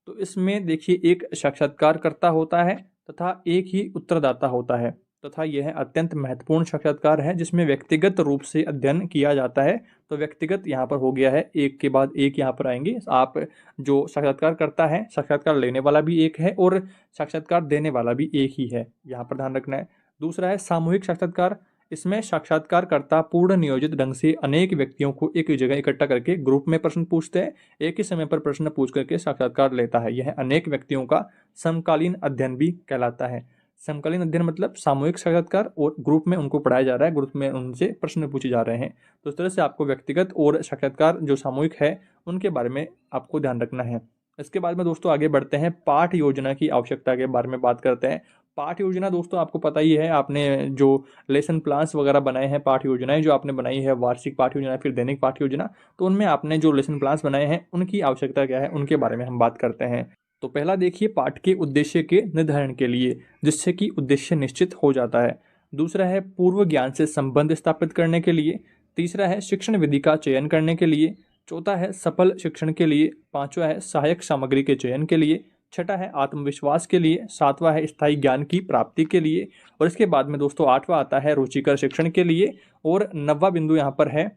तो इसमें देखिए एक साक्षात्कारकर्ता होता है तथा एक ही उत्तरदाता होता है तथा यह अत्यंत महत्वपूर्ण साक्षात्कार है जिसमें व्यक्तिगत रूप से अध्ययन किया जाता है। तो व्यक्तिगत यहाँ पर हो गया है, एक के बाद एक यहाँ पर आएंगे। आप जो साक्षात्कार करता है, साक्षात्कार लेने वाला भी एक है और साक्षात्कार देने वाला भी एक ही है, यहाँ पर ध्यान रखना है। दूसरा है सामूहिक साक्षात्कार। इसमें साक्षात्कारकर्ता पूर्ण नियोजित ढंग से अनेक व्यक्तियों को एक जगह इकट्ठा करके ग्रुप में प्रश्न पूछते हैं। एक ही समय पर प्रश्न पूछ करके साक्षात्कार लेता है। यह अनेक व्यक्तियों का समकालीन अध्ययन भी कहलाता है। समकालीन अध्ययन मतलब सामूहिक साक्षात्कार और ग्रुप में उनको पढ़ाया जा रहा है, ग्रुप में उनसे प्रश्न पूछे जा रहे हैं। तो इस तरह से आपको व्यक्तिगत और साक्षात्कार जो सामूहिक है उनके बारे में आपको ध्यान रखना है। इसके बाद में दोस्तों आगे बढ़ते हैं, पाठ योजना की आवश्यकता के बारे में बात करते हैं। पाठ योजना दोस्तों आपको पता ही है, आपने जो लेसन प्लान्स वगैरह बनाए हैं, पाठ योजनाएं जो आपने बनाई है, वार्षिक पाठ योजना फिर दैनिक पाठ योजना, तो उनमें आपने जो लेसन प्लान्स बनाए हैं उनकी आवश्यकता क्या है उनके बारे में हम बात करते हैं। तो पहला देखिए पाठ के उद्देश्य के निर्धारण के लिए, जिससे कि उद्देश्य निश्चित हो जाता है। दूसरा है पूर्व ज्ञान से संबंध स्थापित करने के लिए। तीसरा है शिक्षण विधि का चयन करने के लिए। चौथा है सफल शिक्षण के लिए। पांचवा है सहायक सामग्री के चयन के लिए। छठा है आत्मविश्वास के लिए। सातवां है स्थायी ज्ञान की प्राप्ति के लिए। और इसके बाद में दोस्तों आठवां आता है रुचिकर शिक्षण के लिए। और 9वां बिंदु यहाँ पर है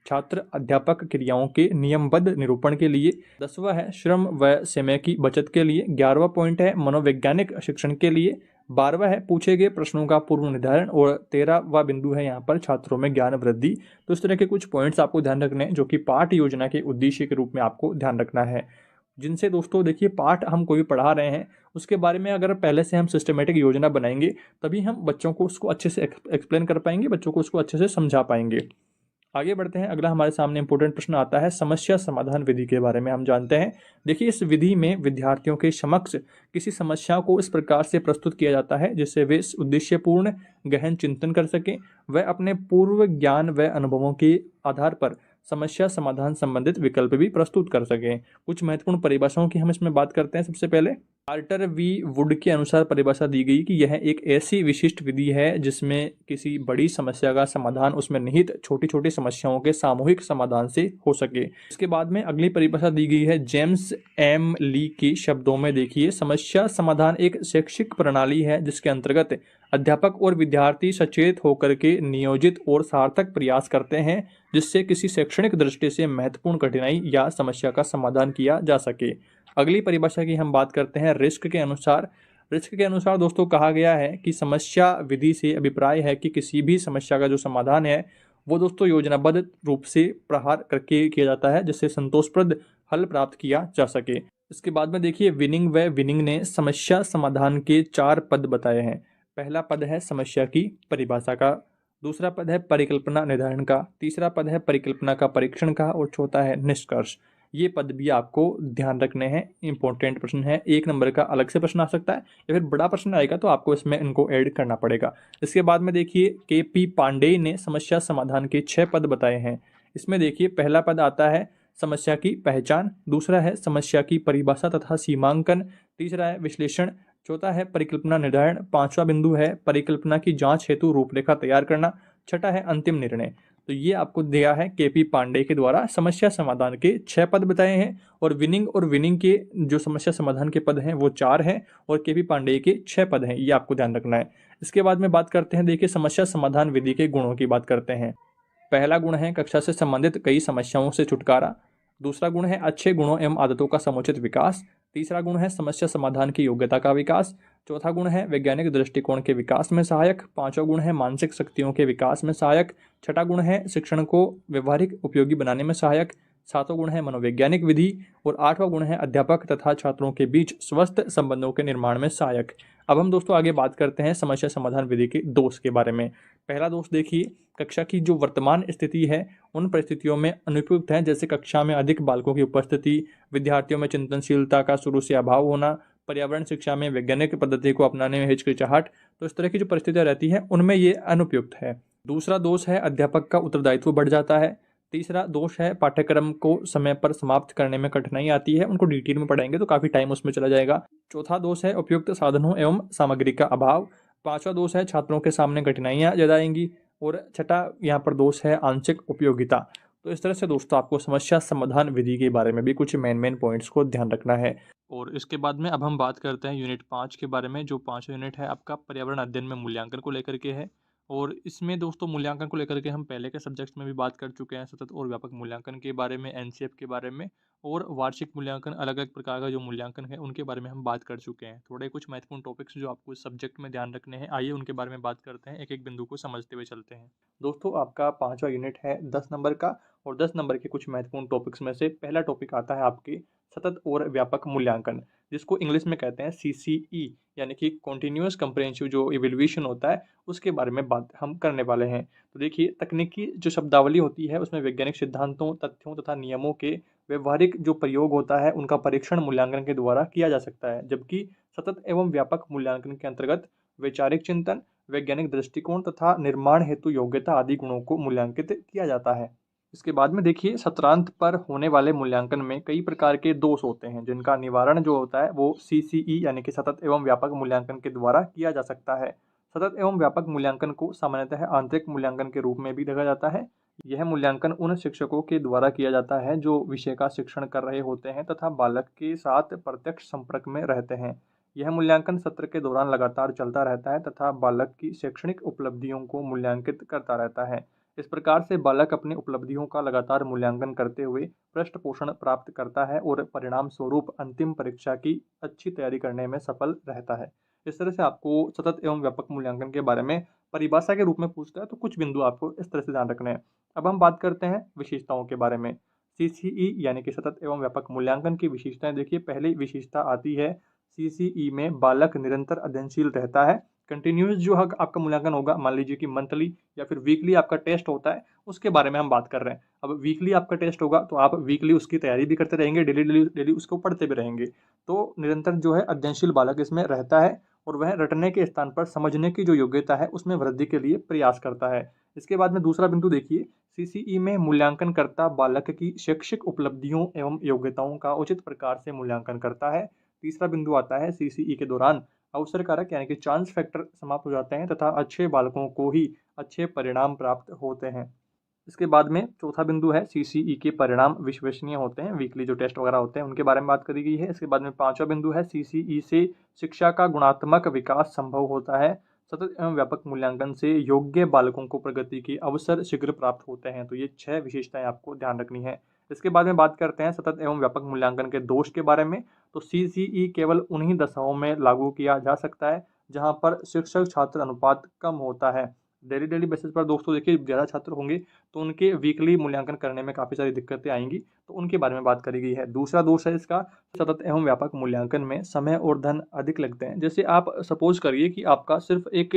छात्र अध्यापक क्रियाओं के नियमबद्ध निरूपण के लिए। 10वां है श्रम व समय की बचत के लिए। 11वां पॉइंट है मनोवैज्ञानिक शिक्षण के लिए। 12वां है पूछे गए प्रश्नों का पूर्व निर्धारण। और 13वां बिंदु है यहाँ पर छात्रों में ज्ञान वृद्धि। तो इस तरह के कुछ पॉइंट्स आपको ध्यान रखने हैं जो कि पाठ योजना के उद्देश्य के रूप में आपको ध्यान रखना है, जिनसे दोस्तों देखिए पाठ हम कोई पढ़ा रहे हैं उसके बारे में अगर पहले से हम सिस्टमेटिक योजना बनाएंगे तभी हम बच्चों को उसको अच्छे से एक्सप्लेन कर पाएंगे, बच्चों को उसको अच्छे से समझा पाएंगे। आगे बढ़ते हैं। अगला हमारे सामने इंपॉर्टेंट प्रश्न आता है समस्या समाधान विधि के बारे में हम जानते हैं। देखिए इस विधि में विद्यार्थियों के समक्ष किसी समस्या को इस प्रकार से प्रस्तुत किया जाता है जिससे वे उद्देश्यपूर्ण गहन चिंतन कर सकें। वह अपने पूर्व ज्ञान व अनुभवों के आधार पर समस्या समाधान संबंधित विकल्प भी प्रस्तुत कर सकें। कुछ महत्वपूर्ण परिभाषाओं की हम इसमें बात करते हैं। सबसे पहले कार्टर वी वुड के अनुसार परिभाषा दी गई कि यह एक ऐसी विशिष्ट विधि है जिसमें किसी बड़ी समस्या का समाधान उसमें निहित छोटी छोटी समस्याओं के सामूहिक समाधान से हो सके। इसके बाद में अगली परिभाषा दी गई है जेम्स एम ली के शब्दों में। देखिए समस्या समाधान एक शैक्षिक प्रणाली है जिसके अंतर्गत अध्यापक और विद्यार्थी सचेत होकर के नियोजित और सार्थक प्रयास करते हैं जिससे किसी शैक्षणिक दृष्टि से महत्वपूर्ण कठिनाई या समस्या का समाधान किया जा सके। अगली परिभाषा की हम बात करते हैं रिस्क के अनुसार। रिस्क के अनुसार दोस्तों कहा गया है कि समस्या विधि से अभिप्राय है कि किसी भी समस्या का जो समाधान है वो दोस्तों योजनाबद्ध रूप से प्रहार करके किया जाता है जिससे संतोषप्रद हल प्राप्त किया जा सके। इसके बाद में देखिए विनिंग व विनिंग ने समस्या समाधान के 4 पद बताए हैं। पहला पद है समस्या की परिभाषा का, दूसरा पद है परिकल्पना निर्धारण का, तीसरा पद है परिकल्पना का परीक्षण का और चौथा है निष्कर्ष। ये पद भी आपको ध्यान रखने हैं, इंपॉर्टेंट प्रश्न है। 1 नंबर का अलग से प्रश्न आ सकता है या फिर बड़ा प्रश्न आएगा तो आपको इसमें इनको ऐड करना पड़ेगा। इसके बाद में देखिए KP पांडेय ने समस्या समाधान के 6 पद बताए हैं। इसमें देखिए पहला पद आता है समस्या की पहचान, दूसरा है समस्या की परिभाषा तथा सीमांकन, तीसरा है विश्लेषण, चौथा है परिकल्पना निर्धारण, पांचवा बिंदु है परिकल्पना की जांच हेतु रूपरेखा तैयार करना, छठा है अंतिम निर्णय। तो ये आपको दिया है KP पांडेय के द्वारा समस्या समाधान के 6 पद बताए हैं और विनिंग के जो समस्या समाधान के पद हैं वो 4 हैं और KP पांडेय के 6 पद हैं, ये आपको ध्यान रखना है। इसके बाद में बात करते हैं, देखिए समस्या समाधान विधि के गुणों की बात करते हैं। पहला गुण है कक्षा से संबंधित कई समस्याओं से छुटकारा, दूसरा गुण है अच्छे गुणों एवं आदतों का समुचित विकास, तीसरा गुण है समस्या समाधान की योग्यता का विकास, चौथा गुण है वैज्ञानिक दृष्टिकोण के विकास में सहायक, पांचवा गुण है मानसिक शक्तियों के विकास में सहायक, छठा गुण है शिक्षण को व्यवहारिक उपयोगी बनाने में सहायक, सातवां गुण है मनोवैज्ञानिक विधि और आठवां गुण है अध्यापक तथा छात्रों के बीच स्वस्थ संबंधों के निर्माण में सहायक। अब हम दोस्तों आगे बात करते हैं समस्या समाधान विधि के दोष के बारे में। पहला दोष देखिए, कक्षा की जो वर्तमान स्थिति है उन परिस्थितियों में अनुपयुक्त है, जैसे कक्षा में अधिक बालकों की उपस्थिति, विद्यार्थियों में चिंतनशीलता का शुरू से अभाव होना, पर्यावरण शिक्षा में वैज्ञानिक पद्धति को अपनाने में हिचकिचाहट। तो इस तरह की जो परिस्थितियां रहती हैं उनमें ये अनुपयुक्त है। दूसरा दोष है अध्यापक का उत्तरदायित्व बढ़ जाता है। तीसरा दोष है पाठ्यक्रम को समय पर समाप्त करने में कठिनाई आती है, उनको डिटेल में पढ़ाएंगे तो काफ़ी टाइम उसमें चला जाएगा। चौथा दोष है उपयुक्त साधनों एवं सामग्री का अभाव। पांचवा दोष है छात्रों के सामने कठिनाइयाँ ज़्यादा आएंगी और छठा यहाँ पर दोष है आंशिक उपयोगिता। तो इस तरह से दोस्तों आपको समस्या समाधान विधि के बारे में भी कुछ मेन पॉइंट्स को ध्यान रखना है। और इसके बाद में अब हम बात करते हैं यूनिट 5 के बारे में, जो 5वां यूनिट है आपका पर्यावरण अध्ययन में मूल्यांकन को लेकर के है। और इसमें दोस्तों मूल्यांकन को लेकर के हम पहले के सब्जेक्ट्स में भी बात कर चुके हैं, सतत और व्यापक मूल्यांकन के बारे में, NCF के बारे में और वार्षिक मूल्यांकन, अलग अलग प्रकार का जो मूल्यांकन है उनके बारे में हम बात कर चुके हैं। थोड़े कुछ महत्वपूर्ण टॉपिक्स जो आपको इस सब्जेक्ट में ध्यान रखने हैं, आइए उनके बारे में बात करते हैं, एक एक बिंदु को समझते हुए चलते हैं। दोस्तों आपका 5वां यूनिट है 10 नंबर का और 10 नंबर के कुछ महत्वपूर्ण टॉपिक्स में से पहला टॉपिक आता है आपके सतत और व्यापक मूल्यांकन, जिसको इंग्लिश में कहते हैं CCE, यानी कि कॉन्टिन्यूअस कंप्रेहेंसिव जो इवैल्यूएशन होता है उसके बारे में बात हम करने वाले हैं। तो देखिए तकनीकी जो शब्दावली होती है उसमें वैज्ञानिक सिद्धांतों, तथ्यों तथा नियमों के व्यवहारिक जो प्रयोग होता है उनका परीक्षण मूल्यांकन के द्वारा किया जा सकता है, जबकि सतत एवं व्यापक मूल्यांकन के अंतर्गत वैचारिक चिंतन, वैज्ञानिक दृष्टिकोण तथा निर्माण हेतु योग्यता आदि गुणों को मूल्यांकित किया जाता है। इसके बाद में देखिए सत्रांत पर होने वाले मूल्यांकन में कई प्रकार के दोष होते हैं, जिनका निवारण जो होता है वो CCE यानी कि सतत एवं व्यापक मूल्यांकन के द्वारा किया जा सकता है। सतत एवं व्यापक मूल्यांकन को सामान्यतः आंतरिक मूल्यांकन के रूप में भी देखा जाता है। यह मूल्यांकन उन शिक्षकों के द्वारा किया जाता है जो विषय का शिक्षण कर रहे होते हैं तथा बालक के साथ प्रत्यक्ष संपर्क में रहते हैं। यह मूल्यांकन सत्र के दौरान लगातार चलता रहता है तथा बालक की शैक्षणिक उपलब्धियों को मूल्यांकित करता रहता है। इस प्रकार से बालक अपनी उपलब्धियों का लगातार मूल्यांकन करते हुए पृष्ठपोषण प्राप्त करता है और परिणाम स्वरूप अंतिम परीक्षा की अच्छी तैयारी करने में सफल रहता है। इस तरह से आपको सतत एवं व्यापक मूल्यांकन के बारे में परिभाषा के रूप में पूछता है, तो कुछ बिंदु आपको इस तरह से ध्यान रखने हैं। अब हम बात करते हैं विशेषताओं के बारे में। CCE यानी कि सतत एवं व्यापक मूल्यांकन की विशेषताएं देखिए, पहली विशेषता आती है CCE में बालक निरंतर अध्ययनशील रहता है। कंटिन्यूस जो आपका मूल्यांकन होगा, मान लीजिए कि मंथली या फिर वीकली आपका टेस्ट होता है, उसके बारे में हम बात कर रहे हैं। अब वीकली आपका टेस्ट होगा तो आप वीकली उसकी तैयारी भी करते रहेंगे, डेली उसको पढ़ते भी रहेंगे। तो निरंतर जो है अध्ययनशील बालक इसमें रहता है और वह रटने के स्थान पर समझने की जो योग्यता है उसमें वृद्धि के लिए प्रयास करता है। इसके बाद में दूसरा बिंदु देखिए, CCE में मूल्यांकनकर्ता बालक की शैक्षिक उपलब्धियों एवं योग्यताओं का उचित प्रकार से मूल्यांकन करता है। तीसरा बिंदु आता है CCE के दौरान अवसर कारक यानी कि चांस फैक्टर समाप्त हो जाते हैं तथा अच्छे बालकों को ही अच्छे परिणाम प्राप्त होते हैं। इसके बाद में चौथा बिंदु है CCE के परिणाम विश्वसनीय होते हैं, वीकली जो टेस्ट वगैरह होते हैं उनके बारे में बात करी गई है। इसके बाद में पांचवा बिंदु है CCE से शिक्षा का गुणात्मक विकास संभव होता है। सतत एवं व्यापक मूल्यांकन से योग्य बालकों को प्रगति के अवसर शीघ्र प्राप्त होते हैं। तो ये 6 विशेषताएं आपको ध्यान रखनी है। इसके बाद में बात करते हैं सतत एवं व्यापक मूल्यांकन के दोष के बारे में। तो CCE केवल उन्हीं दशाओं में लागू किया जा सकता है जहां पर शिक्षक छात्र अनुपात कम होता है। डेली बेसिस पर दोस्तों देखिए ज़्यादा छात्र होंगे तो उनके वीकली मूल्यांकन करने में काफ़ी सारी दिक्कतें आएंगी, तो उनके बारे में बात करी गई है। दूसरा दोष है इसका, सतत एवं व्यापक मूल्यांकन में समय और धन अधिक लगते हैं। जैसे आप सपोज करिए कि आपका सिर्फ एक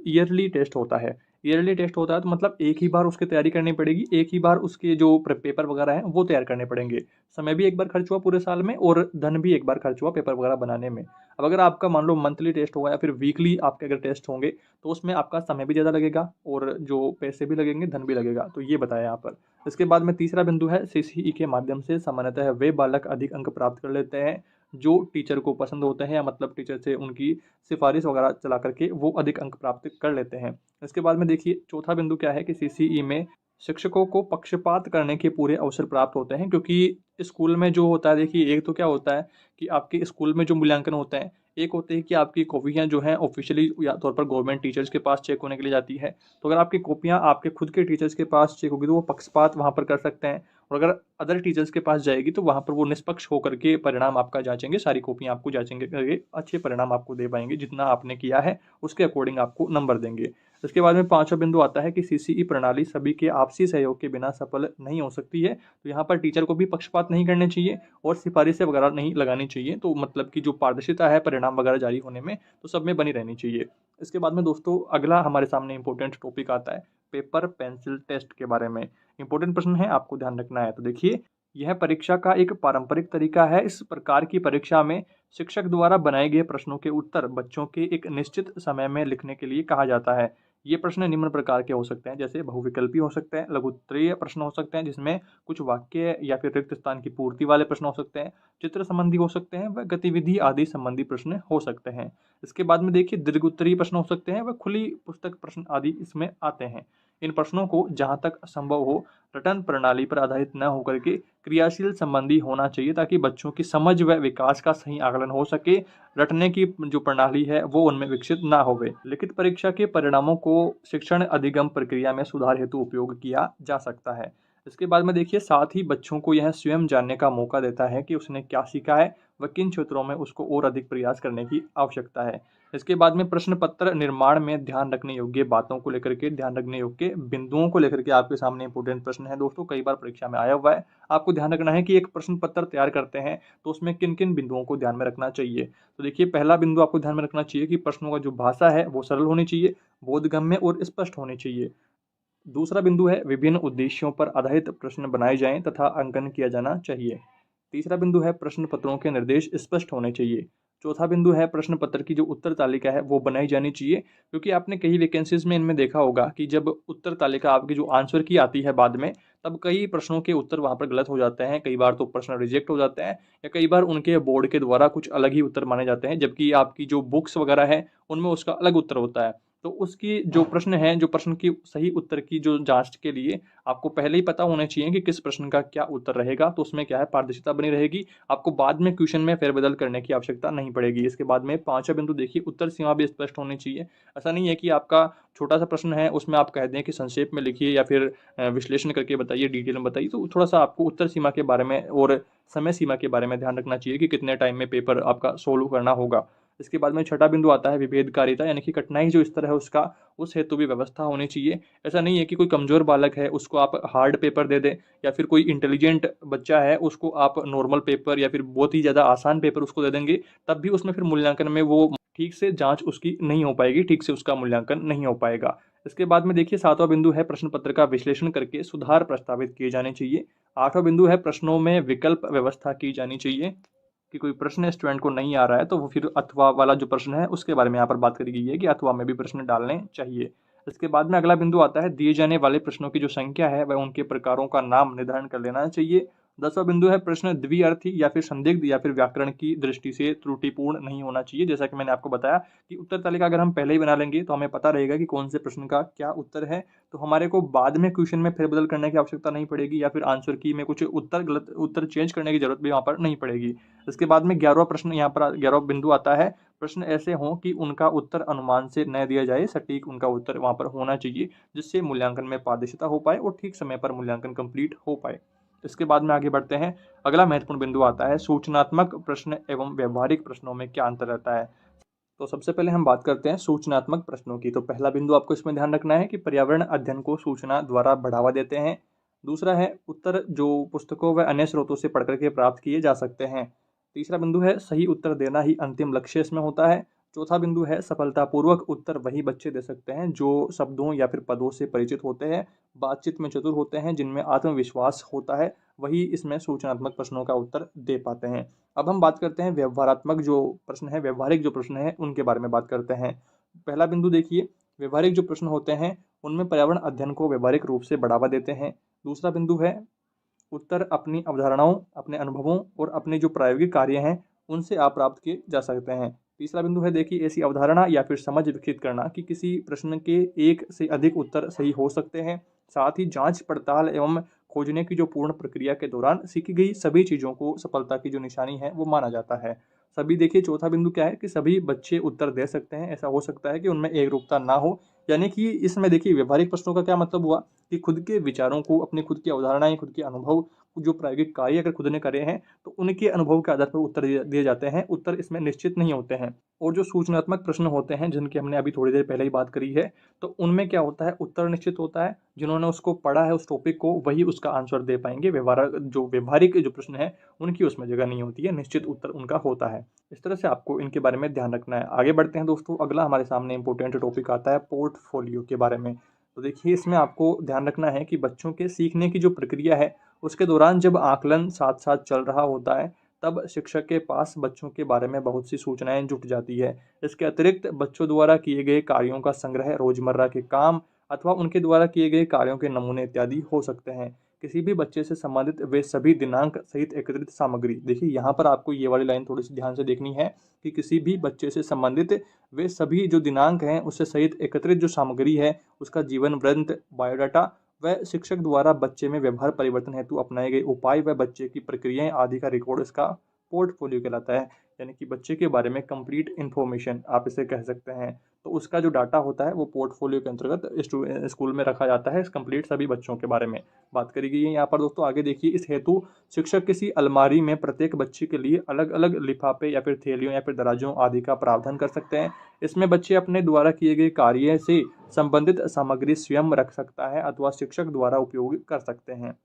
ईयरली टेस्ट होता है, ईयरली टेस्ट होता है तो मतलब एक ही बार उसकी तैयारी करनी पड़ेगी, एक ही बार उसके जो पेपर वगैरह हैं वो तैयार करने पड़ेंगे। समय भी एक बार खर्च हुआ पूरे साल में और धन भी एक बार खर्च हुआ पेपर वगैरह बनाने में। अब अगर आपका मान लो मंथली टेस्ट होगा या फिर वीकली आपके अगर टेस्ट होंगे तो उसमें आपका समय भी ज़्यादा लगेगा और जो पैसे भी लगेंगे, धन भी लगेगा, तो ये बताया यहाँ पर। इसके बाद में तीसरा बिंदु है, सीसीई के माध्यम से सामान्यतः वे बालक अधिक अंक प्राप्त कर लेते हैं जो टीचर को पसंद होते हैं, या मतलब टीचर से उनकी सिफारिश वगैरह चला करके वो अधिक अंक प्राप्त कर लेते हैं। इसके बाद में देखिए चौथा बिंदु क्या है कि सीसीई में शिक्षकों को पक्षपात करने के पूरे अवसर प्राप्त होते हैं, क्योंकि स्कूल में जो होता है देखिए, एक तो क्या होता है कि आपके स्कूल में जो मूल्यांकन होते हैं, एक होते हैं कि आपकी कॉपियाँ जो हैं ऑफिशियली या तौर पर गवर्नमेंट टीचर्स के पास चेक होने के लिए जाती है। तो अगर आपकी कॉपियाँ आपके खुद के टीचर्स के पास चेक होगी तो वो पक्षपात वहाँ पर कर सकते हैं, और अगर अदर टीचर्स के पास जाएगी तो वहाँ पर वो निष्पक्ष होकर के परिणाम आपका जांचेंगे, सारी कॉपियाँ आपको जांचेंगे करके अच्छे परिणाम आपको दे पाएंगे, जितना आपने किया है उसके अकॉर्डिंग आपको नंबर देंगे। इसके बाद में पांचवा बिंदु आता है कि सीसीई प्रणाली सभी के आपसी सहयोग के बिना सफल नहीं हो सकती है। तो यहाँ पर टीचर को भी पक्षपात नहीं करने चाहिए और सिफारिशें वगैरह नहीं लगानी चाहिए, तो मतलब कि जो पारदर्शिता है परिणाम वगैरह जारी होने में, तो सब में बनी रहनी चाहिए। इसके बाद में दोस्तों अगला हमारे सामने इंपॉर्टेंट टॉपिक आता है पेपर पेंसिल टेस्ट के बारे में। इंपॉर्टेंट प्रश्न है, आपको ध्यान रखना है। तो देखिए, यह परीक्षा का एक पारंपरिक तरीका है। इस प्रकार की परीक्षा में शिक्षक द्वारा बनाए गए प्रश्नों के उत्तर बच्चों के एक निश्चित समय में लिखने के लिए कहा जाता है। ये प्रश्न निम्न प्रकार के हो सकते हैं, जैसे बहुविकल्पी हो सकते हैं, लघु उत्तरीय प्रश्न हो सकते हैं जिसमें कुछ वाक्य या फिर रिक्त स्थान की पूर्ति वाले प्रश्न हो सकते हैं, चित्र संबंधी हो सकते हैं, व गतिविधि आदि संबंधी प्रश्न हो सकते हैं। इसके बाद में देखिए दीर्घ उत्तरीय प्रश्न हो सकते हैं, व खुली पुस्तक प्रश्न आदि इसमें आते हैं। इन प्रश्नों को जहां तक संभव हो रटन प्रणाली पर आधारित न होकर के क्रियाशील संबंधी होना चाहिए, ताकि बच्चों की समझ व विकास का सही आकलन हो सके। रटने की जो प्रणाली है वो उनमें विकसित ना होवे। लिखित परीक्षा के परिणामों को शिक्षण अधिगम प्रक्रिया में सुधार हेतु उपयोग किया जा सकता है। इसके बाद में देखिए साथ ही बच्चों को यह स्वयं जानने का मौका देता है कि उसने क्या सीखा है व किन क्षेत्रों में उसको और अधिक प्रयास करने की आवश्यकता है। इसके बाद में प्रश्न पत्र निर्माण में ध्यान रखने योग्य बातों को लेकर के, ध्यान रखने योग्य बिंदुओं को लेकर के आपके सामने इंपोर्टेंट प्रश्न है दोस्तों, कई बार परीक्षा में आया हुआ है। आपको ध्यान रखना है कि एक प्रश्न पत्र तैयार करते हैं तो उसमें किन किन बिंदुओं को ध्यान में रखना चाहिए। तो देखिए पहला बिंदु आपको ध्यान में रखना चाहिए कि प्रश्नों का जो भाषा है वो सरल होनी चाहिए, बोधगम्य और स्पष्ट होनी चाहिए। दूसरा बिंदु है विभिन्न उद्देश्यों पर आधारित प्रश्न बनाए जाएं तथा अंकन किया जाना चाहिए। तीसरा बिंदु है प्रश्न पत्रों के निर्देश स्पष्ट होने चाहिए। चौथा बिंदु है प्रश्न पत्र की जो उत्तर तालिका है वो बनाई जानी चाहिए, क्योंकि आपने कई वैकेंसीज में इनमें देखा होगा कि जब उत्तर तालिका आपकी जो आंसर की आती है बाद में, तब कई प्रश्नों के उत्तर वहां पर गलत हो जाते हैं, कई बार तो प्रश्न रिजेक्ट हो जाते हैं, या कई बार उनके बोर्ड के द्वारा कुछ अलग ही उत्तर माने जाते हैं, जबकि आपकी जो बुक्स वगैरह है उनमें उसका अलग उत्तर होता है। तो उसकी जो प्रश्न है, जो प्रश्न की सही उत्तर की जो जांच के लिए आपको पहले ही पता होना चाहिए कि किस प्रश्न का क्या उत्तर रहेगा, तो उसमें क्या है पारदर्शिता बनी रहेगी, आपको बाद में क्वेश्चन में फेरबदल करने की आवश्यकता नहीं पड़ेगी। इसके बाद में पांचवा बिंदु देखिए उत्तर सीमा भी स्पष्ट होनी चाहिए। ऐसा नहीं है कि आपका छोटा सा प्रश्न है उसमें आप कह दें कि संक्षेप में लिखिए या फिर विश्लेषण करके बताइए, डिटेल में बताइए, तो थोड़ा सा आपको उत्तर सीमा के बारे में और समय सीमा के बारे में ध्यान रखना चाहिए कि कितने टाइम में पेपर आपका सोल्व करना होगा। इसके बाद में छठा बिंदु आता है विभेदकारिता, यानी कि कठिनाई जो स्तर है उसका, उस हेतु भी व्यवस्था होनी चाहिए। ऐसा नहीं है कि कोई कमजोर बालक है उसको आप हार्ड पेपर दे दें, या फिर कोई इंटेलिजेंट बच्चा है उसको आप नॉर्मल पेपर या फिर बहुत ही ज़्यादा आसान पेपर उसको दे देंगे, तब भी उसमें फिर मूल्यांकन में वो ठीक से जांच उसकी नहीं हो पाएगी, ठीक से उसका मूल्यांकन नहीं हो पाएगा। इसके बाद में देखिए सातवां बिंदु है प्रश्न पत्र का विश्लेषण करके सुधार प्रस्तावित किए जाने चाहिए। आठवां बिंदु है प्रश्नों में विकल्प व्यवस्था की जानी चाहिए, कि कोई प्रश्न स्टूडेंट को नहीं आ रहा है तो वो फिर अथवा वाला जो प्रश्न है उसके बारे में यहाँ पर बात करी गई है कि अथवा में भी प्रश्न डालने चाहिए। इसके बाद में अगला बिंदु आता है दिए जाने वाले प्रश्नों की जो संख्या है वह उनके प्रकारों का नाम निर्धारण कर लेना चाहिए। 10वां बिंदु है प्रश्न द्विअर्थी या फिर संदिग्ध या फिर व्याकरण की दृष्टि से त्रुटिपूर्ण नहीं होना चाहिए। जैसा कि मैंने आपको बताया कि उत्तर तालिका अगर हम पहले ही बना लेंगे तो हमें पता रहेगा कि कौन से प्रश्न का क्या उत्तर है, तो हमारे को बाद में क्वेश्चन में फेरबदल करने की आवश्यकता नहीं पड़ेगी, या फिर आंसर की में कुछ उत्तर गलत उत्तर चेंज करने की जरूरत भी वहाँ पर नहीं पड़ेगी। इसके बाद में 11वां प्रश्न यहाँ पर 11वां बिंदु आता है प्रश्न ऐसे हों कि उनका उत्तर अनुमान से न दिया जाए, सटीक उनका उत्तर वहाँ पर होना चाहिए, जिससे मूल्यांकन में पारदर्शिता हो पाए और ठीक समय पर मूल्यांकन कंप्लीट हो पाए। इसके बाद में आगे बढ़ते हैं। अगला महत्वपूर्ण बिंदु आता है सूचनात्मक प्रश्न एवं व्यवहारिक प्रश्नों में क्या अंतर रहता है। तो सबसे पहले हम बात करते हैं सूचनात्मक प्रश्नों की। तो पहला बिंदु आपको इसमें ध्यान रखना है कि पर्यावरण अध्ययन को सूचना द्वारा बढ़ावा देते हैं। दूसरा है उत्तर जो पुस्तकों व अन्य स्रोतों से पढ़ करके प्राप्त किए जा सकते हैं। तीसरा बिंदु है सही उत्तर देना ही अंतिम लक्ष्य इसमें होता है। चौथा बिंदु है सफलतापूर्वक उत्तर वही बच्चे दे सकते हैं जो शब्दों या फिर पदों से परिचित होते हैं, बातचीत में चतुर होते हैं, जिनमें आत्मविश्वास होता है, वही इसमें सूचनात्मक प्रश्नों का उत्तर दे पाते हैं। अब हम बात करते हैं व्यवहारात्मक जो प्रश्न है, व्यवहारिक जो प्रश्न है उनके बारे में बात करते हैं। पहला बिंदु देखिए, व्यवहारिक जो प्रश्न होते हैं उनमें पर्यावरण अध्ययन को व्यवहारिक रूप से बढ़ावा देते हैं। दूसरा बिंदु है उत्तर अपनी अवधारणाओं, अपने अनुभवों और अपने जो प्रायोगिक कार्य हैं उनसे आप प्राप्त किए जा सकते हैं। तीसरा बिंदु है देखिए ऐसी अवधारणा या फिर समझ विकसित करना कि किसी प्रश्न के एक से अधिक उत्तर सही हो सकते हैं। साथ ही जांच पड़ताल एवं खोजने की जो पूर्ण प्रक्रिया के दौरान सीखी गई सभी चीज़ों को सफलता की जो निशानी है वो माना जाता है। सभी देखिए चौथा बिंदु क्या है कि सभी बच्चे उत्तर दे सकते हैं, ऐसा हो सकता है कि उनमें एकरूपता ना हो। यानी कि इसमें देखिए व्यवहारिक प्रश्नों का क्या मतलब हुआ कि खुद के विचारों को, अपनी खुद की अवधारणाएं, खुद के अनुभव, जो प्रायोगिक कार्य अगर खुद ने करे हैं तो उनके अनुभव के आधार पर उत्तर दिए जाते हैं। उत्तर इसमें निश्चित नहीं होते हैं। और जो सूचनात्मक प्रश्न होते हैं जिनकी हमने अभी थोड़ी देर पहले ही बात करी है, तो उनमें क्या होता है उत्तर निश्चित होता है। जिन्होंने उसको पढ़ा है उस टॉपिक को वही उसका आंसर दे पाएंगे। व्यवहारिक जो प्रश्न है उनकी उसमें जगह नहीं होती है, निश्चित उत्तर उनका होता है। इस तरह से आपको इनके बारे में ध्यान रखना है। आगे बढ़ते हैं दोस्तों, अगला हमारे सामने इंपॉर्टेंट टॉपिक आता है पोर्टफोलियो के बारे में। तो देखिए इसमें आपको ध्यान रखना है कि बच्चों के सीखने की जो प्रक्रिया है उसके दौरान जब आकलन साथ साथ चल रहा होता है तब शिक्षक के पास बच्चों के बारे में बहुत सी सूचनाएं जुट जाती है। इसके अतिरिक्त बच्चों द्वारा किए गए कार्यों का संग्रह, रोजमर्रा के काम अथवा उनके द्वारा किए गए कार्यों के नमूने इत्यादि हो सकते हैं। किसी भी बच्चे से संबंधित वे सभी दिनांक सहित एकत्रित सामग्री, देखिए यहाँ पर आपको ये वाली लाइन थोड़ी सी ध्यान से देखनी है कि किसी भी बच्चे से संबंधित वे सभी जो दिनांक हैं उससे सहित एकत्रित जो सामग्री है, उसका जीवन वृत्त, बायोडाटा व शिक्षक द्वारा बच्चे में व्यवहार परिवर्तन हेतु अपनाए गए उपाय व बच्चे की प्रक्रियाएं आदि का रिकॉर्ड इसका पोर्टफोलियो कहलाता है। यानी कि बच्चे के बारे में कंप्लीट इन्फॉर्मेशन आप इसे कह सकते हैं। तो उसका जो डाटा होता है वो पोर्टफोलियो के अंतर्गत स्कूल में रखा जाता है। कंप्लीट सभी बच्चों के बारे में बात करी गई है यहाँ पर दोस्तों। आगे देखिए, इस हेतु शिक्षक किसी अलमारी में प्रत्येक बच्चे के लिए अलग अलग लिफाफे या फिर थैलियों या फिर दराजों आदि का प्रावधान कर सकते हैं। इसमें बच्चे अपने द्वारा किए गए कार्य से संबंधित सामग्री स्वयं रख सकता है अथवा शिक्षक द्वारा उपयोग कर सकते हैं।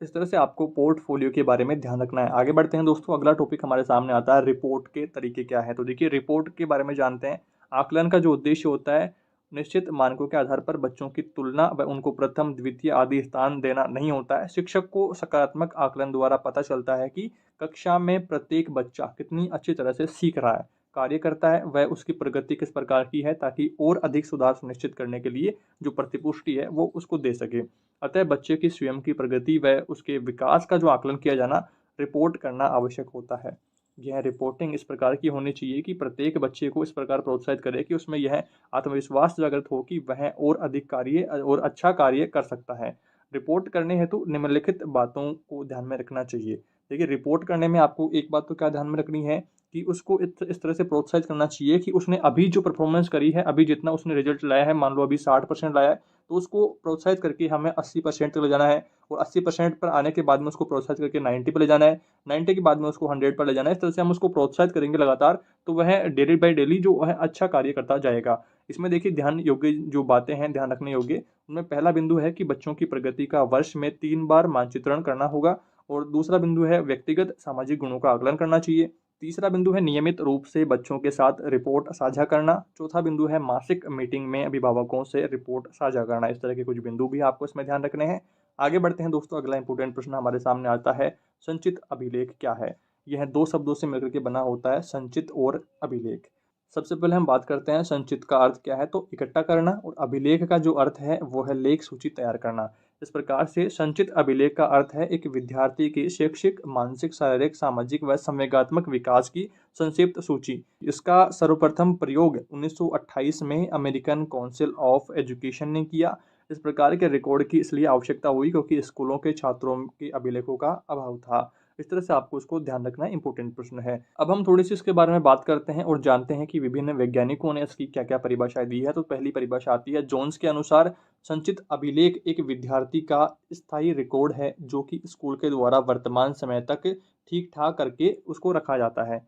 इस तरह से आपको पोर्टफोलियो के बारे में ध्यान रखना है। आगे बढ़ते हैं दोस्तों, अगला टॉपिक हमारे सामने आता है रिपोर्ट के तरीके क्या है। तो देखिए रिपोर्ट के बारे में जानते हैं। आकलन का जो उद्देश्य होता है निश्चित मानकों के आधार पर बच्चों की तुलना व उनको प्रथम, द्वितीय आदि स्थान देना नहीं होता है। शिक्षक को सकारात्मक आकलन द्वारा पता चलता है कि कक्षा में प्रत्येक बच्चा कितनी अच्छी तरह से सीख रहा है, कार्य करता है, वह उसकी प्रगति किस प्रकार की है, ताकि और अधिक सुधार सुनिश्चित करने के लिए जो प्रतिपुष्टि है वो उसको दे सके। अतः बच्चे की स्वयं की प्रगति व उसके विकास का जो आकलन किया जाना, रिपोर्ट करना आवश्यक होता है। यह रिपोर्टिंग इस प्रकार की होनी चाहिए कि प्रत्येक बच्चे को इस प्रकार प्रोत्साहित करे कि उसमें यह आत्मविश्वास जागृत हो कि वह और अधिक कार्य और अच्छा कार्य कर सकता है। रिपोर्ट करने हेतु निम्नलिखित बातों को ध्यान में रखना चाहिए। देखिए रिपोर्ट करने में आपको एक बात तो क्या ध्यान में रखनी है कि उसको इस तरह से प्रोत्साहित करना चाहिए कि उसने अभी जो परफॉर्मेंस करी है, अभी जितना उसने रिजल्ट लाया है, मान लो अभी 60% लाया है, तो उसको प्रोत्साहित करके हमें 80% तक ले जाना है और 80% पर आने के बाद में उसको प्रोत्साहित करके 90 पर ले जाना है, 90 के बाद में उसको 100 पर ले जाना है। इस तरह से हम उसको प्रोत्साहित करेंगे लगातार, तो वह डेली बाई डेली जो है अच्छा कार्य करता जाएगा। इसमें देखिए ध्यान योग्य जो बातें हैं, ध्यान रखने योग्य, उनमें पहला बिंदु है कि बच्चों की प्रगति का वर्ष में 3 बार मानचित्रण करना होगा। और दूसरा बिंदु है व्यक्तिगत सामाजिक गुणों का आकलन करना चाहिए। तीसरा बिंदु है नियमित रूप से बच्चों के साथ रिपोर्ट साझा करना। चौथा बिंदु है मासिक मीटिंग में अभिभावकों से रिपोर्ट साझा करना। इस तरह के कुछ बिंदु भी आपको इसमें ध्यान रखने हैं। आगे बढ़ते हैं दोस्तों, अगला इंपॉर्टेंट प्रश्न हमारे सामने आता है, संचित अभिलेख क्या है। यह 2 शब्दों से मिलकर के बना होता है, संचित और अभिलेख। सबसे पहले हम बात करते हैं संचित का अर्थ क्या है, तो इकट्ठा करना, और अभिलेख का जो अर्थ है वो है लेख सूची तैयार करना। इस प्रकार से संचित अभिलेख का अर्थ है एक विद्यार्थी के शैक्षिक, मानसिक, शारीरिक, सामाजिक व संवेगात्मक विकास की संक्षिप्त सूची। इसका सर्वप्रथम प्रयोग 1928 में अमेरिकन काउंसिल ऑफ एजुकेशन ने किया। इस प्रकार के रिकॉर्ड की इसलिए आवश्यकता हुई क्योंकि स्कूलों के छात्रों के अभिलेखों का अभाव था। इस तरह से आपको इसको ध्यान रखना इंपॉर्टेंट प्रश्न है। अब हम थोड़ी सी इसके बारे में बात करते हैं और जानते हैं कि विभिन्न वैज्ञानिकों ने इसकी क्या क्या परिभाषाएं दी है। तो पहली परिभाषा आती है जोन्स के अनुसार, संचित अभिलेख एक विद्यार्थी का स्थायी रिकॉर्ड है जो कि स्कूल के द्वारा वर्तमान समय तक ठीक ठाक करके उसको रखा जाता है।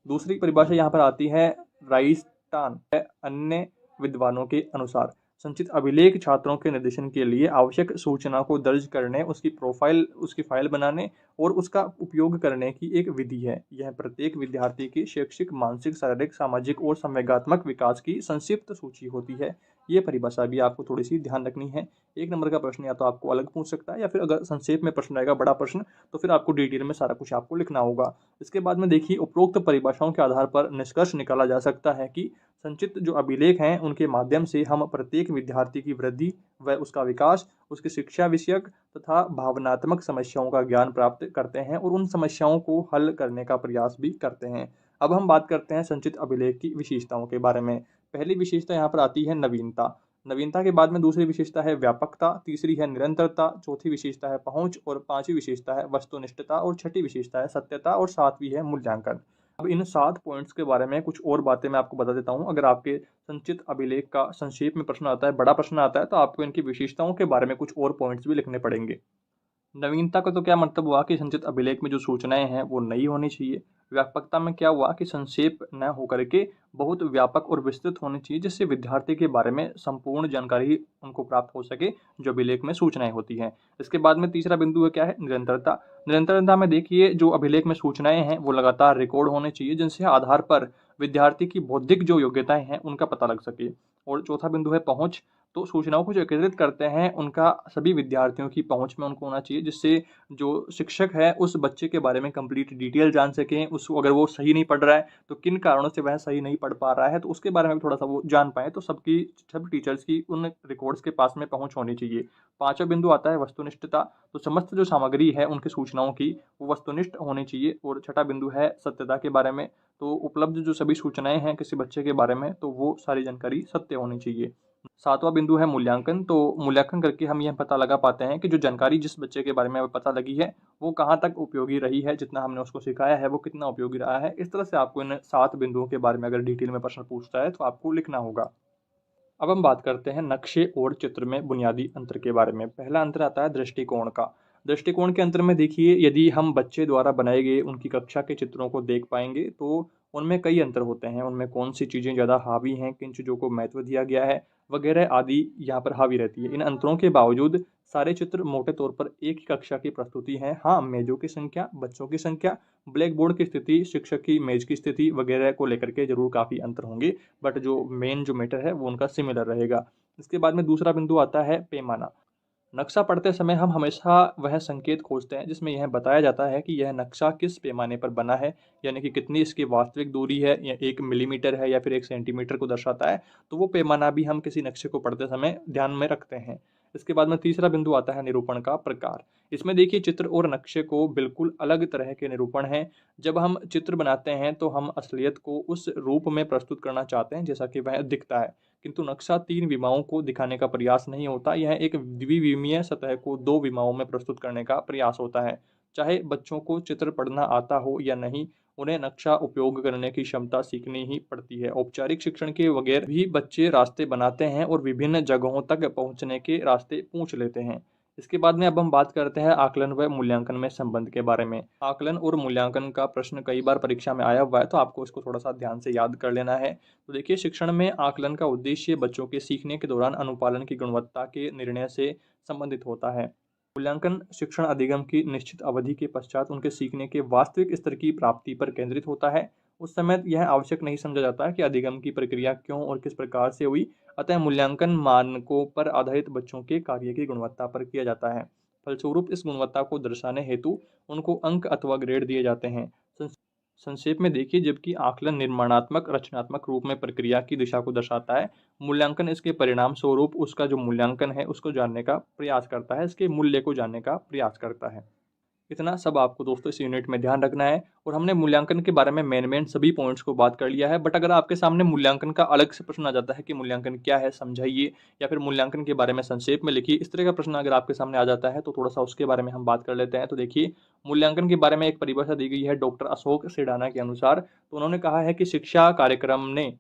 दूसरी परिभाषा यहाँ पर आती है राइस टान अन्य विद्वानों के अनुसार संचित अभिलेख छात्रों के निर्देशन के लिए आवश्यक सूचना को दर्ज करने, उसकी प्रोफाइल, उसकी फाइल बनाने और उसका उपयोग करने की एक विधि है। यह प्रत्येक विद्यार्थी के शैक्षिक, मानसिक, शारीरिक, सामाजिक और संवेगात्मक विकास की संक्षिप्त सूची होती है। ये परिभाषा भी आपको थोड़ी सी ध्यान रखनी है। 1 नंबर का प्रश्न या तो आपको अलग पूछ सकता है, या फिर अगर संक्षेप में प्रश्न आएगा, बड़ा प्रश्न, तो फिर आपको डिटेल में सारा कुछ आपको लिखना होगा। इसके बाद में देखिए, उपरोक्त परिभाषाओं के आधार पर निष्कर्ष निकाला जा सकता है कि संचित जो अभिलेख हैं उनके माध्यम से हम प्रत्येक विद्यार्थी की वृद्धि व उसका विकास, उसकी शिक्षा विषयक तथा भावनात्मक समस्याओं का ज्ञान प्राप्त करते हैं और उन समस्याओं को हल करने का प्रयास भी करते हैं। अब हम बात करते हैं संचित अभिलेख की विशेषताओं के बारे में। पहली विशेषता यहाँ पर आती है नवीनता। नवीनता के बाद में दूसरी विशेषता है व्यापकता, तीसरी है निरंतरता, चौथी विशेषता है पहुंच और पांचवी विशेषता है वस्तुनिष्ठता और छठी विशेषता है सत्यता और सातवीं है मूल्यांकन। अब इन 7 पॉइंट्स के बारे में कुछ और बातें मैं आपको बता देता हूँ। अगर आपके संचित अभिलेख का संक्षेप में प्रश्न आता है, बड़ा प्रश्न आता है, तो आपको इनकी विशेषताओं के बारे में कुछ और पॉइंट्स भी लिखने पड़ेंगे। नवीनता का तो क्या मतलब हुआ कि संचित अभिलेख में जो सूचनाएं हैं वो नई होनी चाहिए। व्यापकता में क्या हुआ कि संक्षेप न होकर के बहुत व्यापक और विस्तृत होनी चाहिए, जिससे विद्यार्थी के बारे में संपूर्ण जानकारी उनको प्राप्त हो सके जो अभिलेख में सूचनाएं होती हैं। इसके बाद में तीसरा बिंदु है क्या है, निरंतरता। निरंतरता में देखिए, जो अभिलेख में सूचनाएं हैं वो लगातार रिकॉर्ड होने चाहिए, जिनसे आधार पर विद्यार्थी की बौद्धिक जो योग्यताएं हैं उनका पता लग सके। और चौथा बिंदु है पहुंच। तो सूचनाओं को जो एकत्रित करते हैं उनका सभी विद्यार्थियों की पहुंच में उनको होना चाहिए, जिससे जो शिक्षक है उस बच्चे के बारे में कंप्लीट डिटेल जान सकें। उसको अगर वो सही नहीं पढ़ रहा है तो किन कारणों से वह सही नहीं पढ़ पा रहा है, तो उसके बारे में भी थोड़ा सा वो जान पाए। तो सब टीचर्स की उन रिकॉर्ड्स के पास में पहुंच होनी चाहिए। पांचवा बिंदु आता है वस्तुनिष्ठता। तो समस्त जो सामग्री है उनकी सूचनाओं की वो वस्तुनिष्ठ होनी चाहिए। और छठा बिंदु है सत्यता के बारे में। तो उपलब्ध जो सभी सूचनाएं हैं किसी बच्चे के बारे में, तो वो सारी जानकारी सत्य होनी चाहिए। सातवां बिंदु है मूल्यांकन। तो मूल्यांकन करके हम यह पता लगा पाते हैं कि जो जानकारी जिस बच्चे के बारे में पता लगी है वो कहाँ तक उपयोगी रही है, जितना हमने उसको सिखाया है वो कितना उपयोगी रहा है। इस तरह से आपको इन 7 बिंदुओं के बारे में अगर डिटेल में प्रश्न पूछता है तो आपको लिखना होगा। अब हम बात करते हैं नक्शे और चित्र में बुनियादी अंतर के बारे में। पहला अंतर आता है दृष्टिकोण का। दृष्टिकोण के अंतर में देखिए, यदि हम बच्चे द्वारा बनाए गए उनकी कक्षा के चित्रों को देख पाएंगे तो उनमें कई अंतर होते हैं। उनमें कौन सी चीज़ें ज़्यादा हावी हैं, किन चीज़ों को महत्व दिया गया है वगैरह आदि यहाँ पर हावी रहती है। इन अंतरों के बावजूद सारे चित्र मोटे तौर पर एक ही कक्षा की प्रस्तुति है। हाँ, मेजों की संख्या, बच्चों की संख्या, ब्लैक बोर्ड की स्थिति, शिक्षक की मेज की स्थिति वगैरह को लेकर के जरूर काफ़ी अंतर होंगे, बट जो मेन जो मैटर है वो उनका सिमिलर रहेगा। इसके बाद में दूसरा बिंदु आता है पैमाना। नक्शा पढ़ते समय हम हमेशा वह संकेत खोजते हैं जिसमें यह बताया जाता है कि यह नक्शा किस पैमाने पर बना है, यानी कि कितनी इसकी वास्तविक दूरी है, या 1 मिलीमीटर है या फिर 1 सेंटीमीटर को दर्शाता है। तो वो पैमाना भी हम किसी नक्शे को पढ़ते समय ध्यान में रखते हैं। इसके बाद में तीसरा बिंदु आता है निरूपण का प्रकार। इसमें देखिए, चित्र और नक्शे को बिल्कुल अलग तरह के निरूपण हैं। जब हम चित्र बनाते हैं तो हम असलियत को उस रूप में प्रस्तुत करना चाहते हैं जैसा कि वह दिखता है, किंतु नक्शा 3 विमाओं को दिखाने का प्रयास नहीं होता। यह एक द्विविमीय सतह को 2 विमाओं में प्रस्तुत करने का प्रयास होता है। चाहे बच्चों को चित्र पढ़ना आता हो या नहीं, उन्हें नक्शा उपयोग करने की क्षमता सीखनी ही पड़ती है। औपचारिक शिक्षण के बगैर भी बच्चे रास्ते बनाते हैं और विभिन्न जगहों तक पहुंचने के रास्ते पूछ लेते हैं। इसके बाद में अब हम बात करते हैं आकलन व मूल्यांकन में संबंध के बारे में। आकलन और मूल्यांकन का प्रश्न कई बार परीक्षा में आया हुआ है, तो आपको इसको थोड़ा सा ध्यान से याद कर लेना है। तो देखिए, शिक्षण में आकलन का उद्देश्य बच्चों के सीखने के दौरान अनुपालन की गुणवत्ता के निर्णय से संबंधित होता है। मूल्यांकन शिक्षण अधिगम की निश्चित अवधि के पश्चात उनके सीखने के वास्तविक स्तर की प्राप्ति पर केंद्रित होता है। उस समय यह आवश्यक नहीं समझा जाता है कि अधिगम की प्रक्रिया क्यों और किस प्रकार से हुई। अतः मूल्यांकन मानकों पर आधारित बच्चों के कार्य की गुणवत्ता पर किया जाता है। फलस्वरूप इस गुणवत्ता को दर्शाने हेतु उनको अंक अथवा ग्रेड दिए जाते हैं। संक्षेप में देखिए, जबकि आकलन निर्माणात्मक रचनात्मक रूप में प्रक्रिया की दिशा को दर्शाता है, मूल्यांकन इसके परिणाम स्वरूप उसका जो मूल्यांकन है उसको जानने का प्रयास करता है, इसके मूल्य को जानने का प्रयास करता है। इतना सब आपको दोस्तों इस यूनिट में ध्यान रखना है। और हमने मूल्यांकन के बारे में मेन सभी पॉइंट्स को बात कर लिया है। बट अगर आपके सामने मूल्यांकन का अलग से प्रश्न आ जाता है कि मूल्यांकन क्या है समझाइए, या फिर मूल्यांकन के बारे में संक्षेप में लिखिए, इस तरह का प्रश्न अगर आपके सामने आ जाता है तो थोड़ा सा उसके बारे में हम बात कर लेते हैं। तो देखिए, मूल्यांकन के बारे में एक परिभाषा दी गई है डॉक्टर अशोक सिडाना के अनुसार। तो उन्होंने कहा है कि शिक्षा कार्यक्रम ने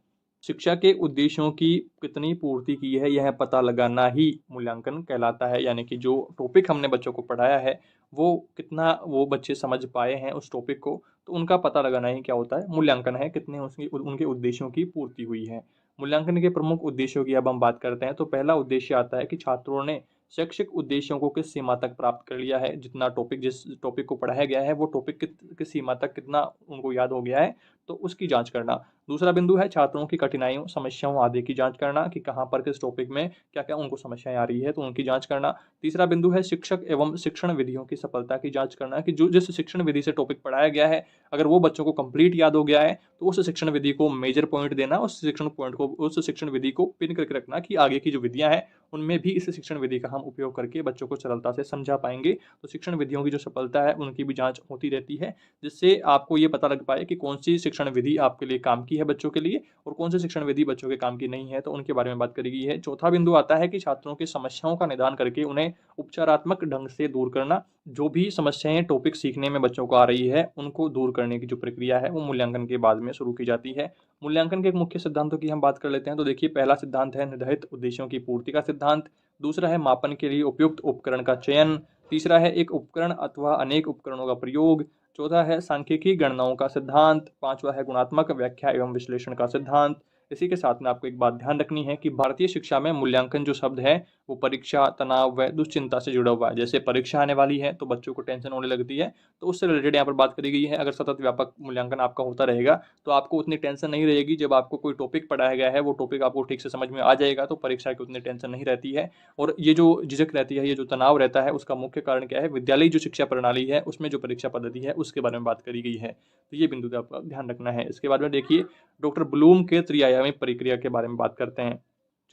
शिक्षा के उद्देश्यों की कितनी पूर्ति की है, यह पता लगाना ही मूल्यांकन कहलाता है। यानी कि जो टॉपिक हमने बच्चों को पढ़ाया है वो कितना वो बच्चे समझ पाए हैं उस टॉपिक को, तो उनका पता लगाना ही क्या होता है, मूल्यांकन है। कितने उसकी उनके उद्देश्यों की पूर्ति हुई है। मूल्यांकन के प्रमुख उद्देश्यों की अब हम बात करते हैं, तो पहला उद्देश्य आता है कि छात्रों ने शैक्षिक उद्देश्यों को किस सीमा तक प्राप्त कर लिया है। जितना टॉपिक जिस टॉपिक को पढ़ाया गया है वो टॉपिक किस सीमा तक कितना उनको याद हो गया है, तो उसकी जांच करना। दूसरा बिंदु है छात्रों की कठिनाइयों, समस्याओं आदि की जांच करना कि कहाँ पर किस टॉपिक में क्या-क्या उनको समस्याएं आ रही है, तो उनकी जांच करना। तीसरा बिंदु है शिक्षक एवं शिक्षण विधियों की सफलता की जांच करना कि जो जिस शिक्षण विधि से टॉपिक पढ़ाया गया है, अगर वो बच्चों को कंप्लीट याद हो गया है तो उस शिक्षण विधि को मेजर पॉइंट देना, उस शिक्षण विधि को पिन करके रखना कि आगे की जो विधियां हैं उनमें भी इस शिक्षण विधि का हम उपयोग करके बच्चों को सरलता से समझा पाएंगे। तो शिक्षण विधियों की जो सफलता है उनकी भी जांच होती रहती है, जिससे आपको ये पता लग पाए कि कौन सी शिक्षण विधि आपके लिए काम की है बच्चों के लिए और कौन सी शिक्षण विधि बच्चों के काम की नहीं है, तो उनके बारे में बात करी गई है। चौथा बिंदु आता है कि छात्रों की समस्याओं का निदान करके उन्हें उपचारात्मक ढंग से दूर करना। जो भी समस्याएं टॉपिक सीखने में बच्चों को आ रही है उनको दूर करने की जो प्रक्रिया है वो मूल्यांकन के बाद में शुरू की जाती है। मूल्यांकन के मुख्य सिद्धांतों की हम बात कर लेते हैं, तो देखिए पहला सिद्धांत है निर्धारित उद्देश्यों की पूर्ति का सिद्धांत। दूसरा है मापन के लिए उपयुक्त उपकरण का चयन। तीसरा है एक उपकरण अथवा अनेक उपकरणों का प्रयोग। चौथा है सांख्यिकी गणनाओं का सिद्धांत। पांचवा है गुणात्मक व्याख्या एवं विश्लेषण का सिद्धांत। इसी के साथ में आपको एक बात ध्यान रखनी है कि भारतीय शिक्षा में मूल्यांकन जो शब्द है वो परीक्षा, तनाव व दुश्चिंता से जुड़ा हुआ है। जैसे परीक्षा आने वाली है तो बच्चों को टेंशन होने लगती है, तो उससे रिलेटेड यहाँ पर बात करी गई है। अगर सतत व्यापक मूल्यांकन आपका होता रहेगा तो आपको उतनी टेंशन नहीं रहेगी। जब आपको कोई टॉपिक पढ़ाया गया है वो टॉपिक आपको ठीक से समझ में आ जाएगा तो परीक्षा की उतनी टेंशन नहीं रहती है। और ये जो झिझक रहती है, ये जो तनाव रहता है, उसका मुख्य कारण क्या है, विद्यालय जो शिक्षा प्रणाली है उसमें जो परीक्षा पद्धति है उसके बारे में बात करी गई है। तो ये बिंदु का आपका ध्यान रखना है। इसके बाद में देखिए डॉक्टर ब्लूम के त्रिआयामी प्रक्रिया के बारे में बात करते हैं।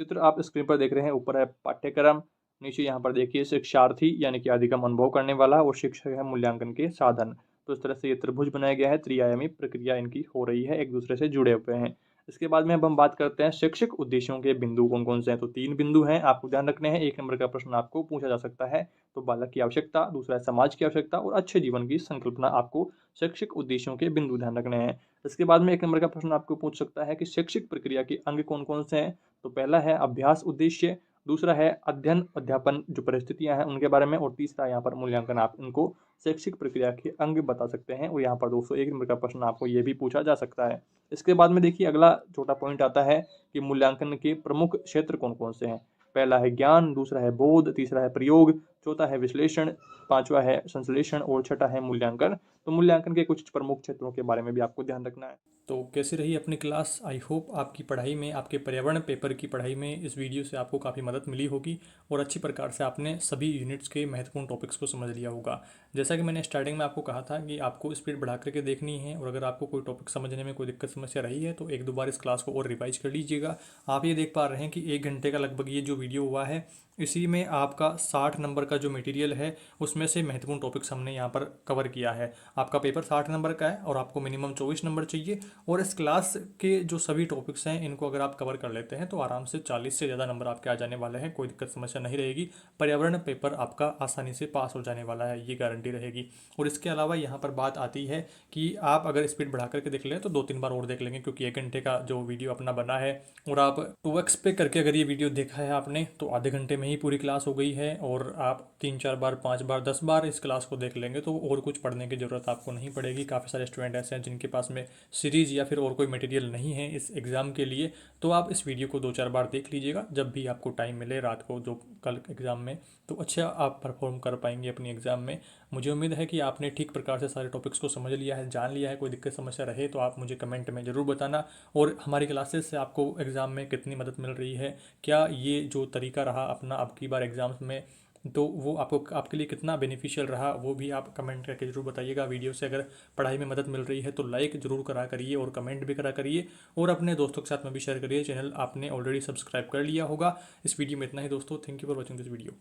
चित्र आप स्क्रीन पर देख रहे हैं, ऊपर है पाठ्यक्रम, नीचे यहाँ पर देखिए शिक्षार्थी यानी कि अधिगम अनुभव करने वाला, और शिक्षक है मूल्यांकन के साधन। तो इस तरह से ये त्रिभुज बनाया गया है, त्रिआयामी प्रक्रिया इनकी हो रही है, एक दूसरे से जुड़े हुए हैं। इसके बाद में अब हम बात करते हैं शैक्षिक उद्देश्यों के बिंदु कौन कौन से हैं। तो 3 बिंदु हैं, आपको ध्यान रखने हैं। 1 नंबर का प्रश्न आपको पूछा जा सकता है, तो बालक की आवश्यकता, दूसरा है समाज की आवश्यकता और अच्छे जीवन की संकल्पना। आपको शैक्षिक उद्देश्यों के बिंदु ध्यान रखने हैं। इसके बाद में 1 नंबर का प्रश्न आपको पूछ सकता है कि शैक्षिक प्रक्रिया के अंग कौन कौन से हैं। तो पहला है अभ्यास उद्देश्य, दूसरा है अध्ययन अध्यापन जो परिस्थितियां हैं उनके बारे में, और तीसरा यहाँ पर मूल्यांकन। आप इनको शैक्षिक प्रक्रिया के अंग बता सकते हैं, और यहाँ पर 201 नंबर का प्रश्न आपको ये भी पूछा जा सकता है। इसके बाद में देखिए अगला छोटा पॉइंट आता है कि मूल्यांकन के प्रमुख क्षेत्र कौन कौन से हैं। पहला है ज्ञान, दूसरा है बोध, तीसरा है प्रयोग, चौथा है विश्लेषण, पांचवा है संश्लेषण और छठा है मूल्यांकन। तो मूल्यांकन के कुछ प्रमुख क्षेत्रों के बारे में भी आपको ध्यान रखना है। तो कैसी रही अपनी क्लास। आई होप आपकी पढ़ाई में, आपके पर्यावरण पेपर की पढ़ाई में इस वीडियो से आपको काफ़ी मदद मिली होगी और अच्छी प्रकार से आपने सभी यूनिट्स के महत्वपूर्ण टॉपिक्स को समझ लिया होगा। जैसा कि मैंने स्टार्टिंग में आपको कहा था कि आपको स्पीड बढ़ा करके देखनी है, और अगर आपको कोई टॉपिक समझने में कोई दिक्कत समस्या रही है तो 1-2 बार इस क्लास को और रिवाइज कर लीजिएगा। आप ये देख पा रहे हैं कि 1 घंटे का लगभग ये जो वीडियो हुआ है, इसी में आपका 60 नंबर का जो मटेरियल है उसमें से महत्वपूर्ण टॉपिक्स हमने यहाँ पर कवर किया है। आपका पेपर 60 नंबर का है और आपको मिनिमम 24 नंबर चाहिए, और इस क्लास के जो सभी टॉपिक्स हैं इनको अगर आप कवर कर लेते हैं तो आराम से 40 से ज़्यादा नंबर आपके आ जाने वाले हैं। कोई दिक्कत समस्या नहीं रहेगी। पर्यावरण पेपर आपका आसानी से पास हो जाने वाला है, ये गारंटी रहेगी। और इसके अलावा यहाँ पर बात आती है कि आप अगर स्पीड बढ़ा करके देख लें तो 2-3 बार और देख लेंगे, क्योंकि 1 घंटे का जो वीडियो अपना बना है, और आप 2x पे करके अगर ये वीडियो देखा है आपने तो आधे घंटे में ही पूरी क्लास हो गई है। और आप 3-4 बार, 5 बार, 10 बार इस क्लास को देख लेंगे तो और कुछ पढ़ने की ज़रूरत आपको नहीं पड़ेगी। काफ़ी सारे स्टूडेंट ऐसे हैं जिनके पास में सीरीज़ या फिर और कोई मटेरियल नहीं है इस एग्ज़ाम के लिए, तो आप इस वीडियो को 2-4 बार देख लीजिएगा जब भी आपको टाइम मिले रात को, जो कल एग्ज़ाम में, तो अच्छा आप परफॉर्म कर पाएंगे अपनी एग्ज़ाम में। मुझे उम्मीद है कि आपने ठीक प्रकार से सारे टॉपिक्स को समझ लिया है, जान लिया है। कोई दिक्कत समस्या रहे तो आप मुझे कमेंट में ज़रूर बताना। और हमारी क्लासेस से आपको एग्ज़ाम में कितनी मदद मिल रही है, क्या ये जो तरीका रहा अपना अब की बार एग्ज़ाम्स में, तो वो आपको आपके लिए कितना बेनिफिशियल रहा, वो भी आप कमेंट करके ज़रूर बताइएगा। वीडियो से अगर पढ़ाई में मदद मिल रही है तो लाइक ज़रूर करा करिए और कमेंट भी करा करिए, और अपने दोस्तों के साथ में भी शेयर करिए। चैनल आपने ऑलरेडी सब्सक्राइब कर लिया होगा। इस वीडियो में इतना ही दोस्तों। Thank you for watching this video.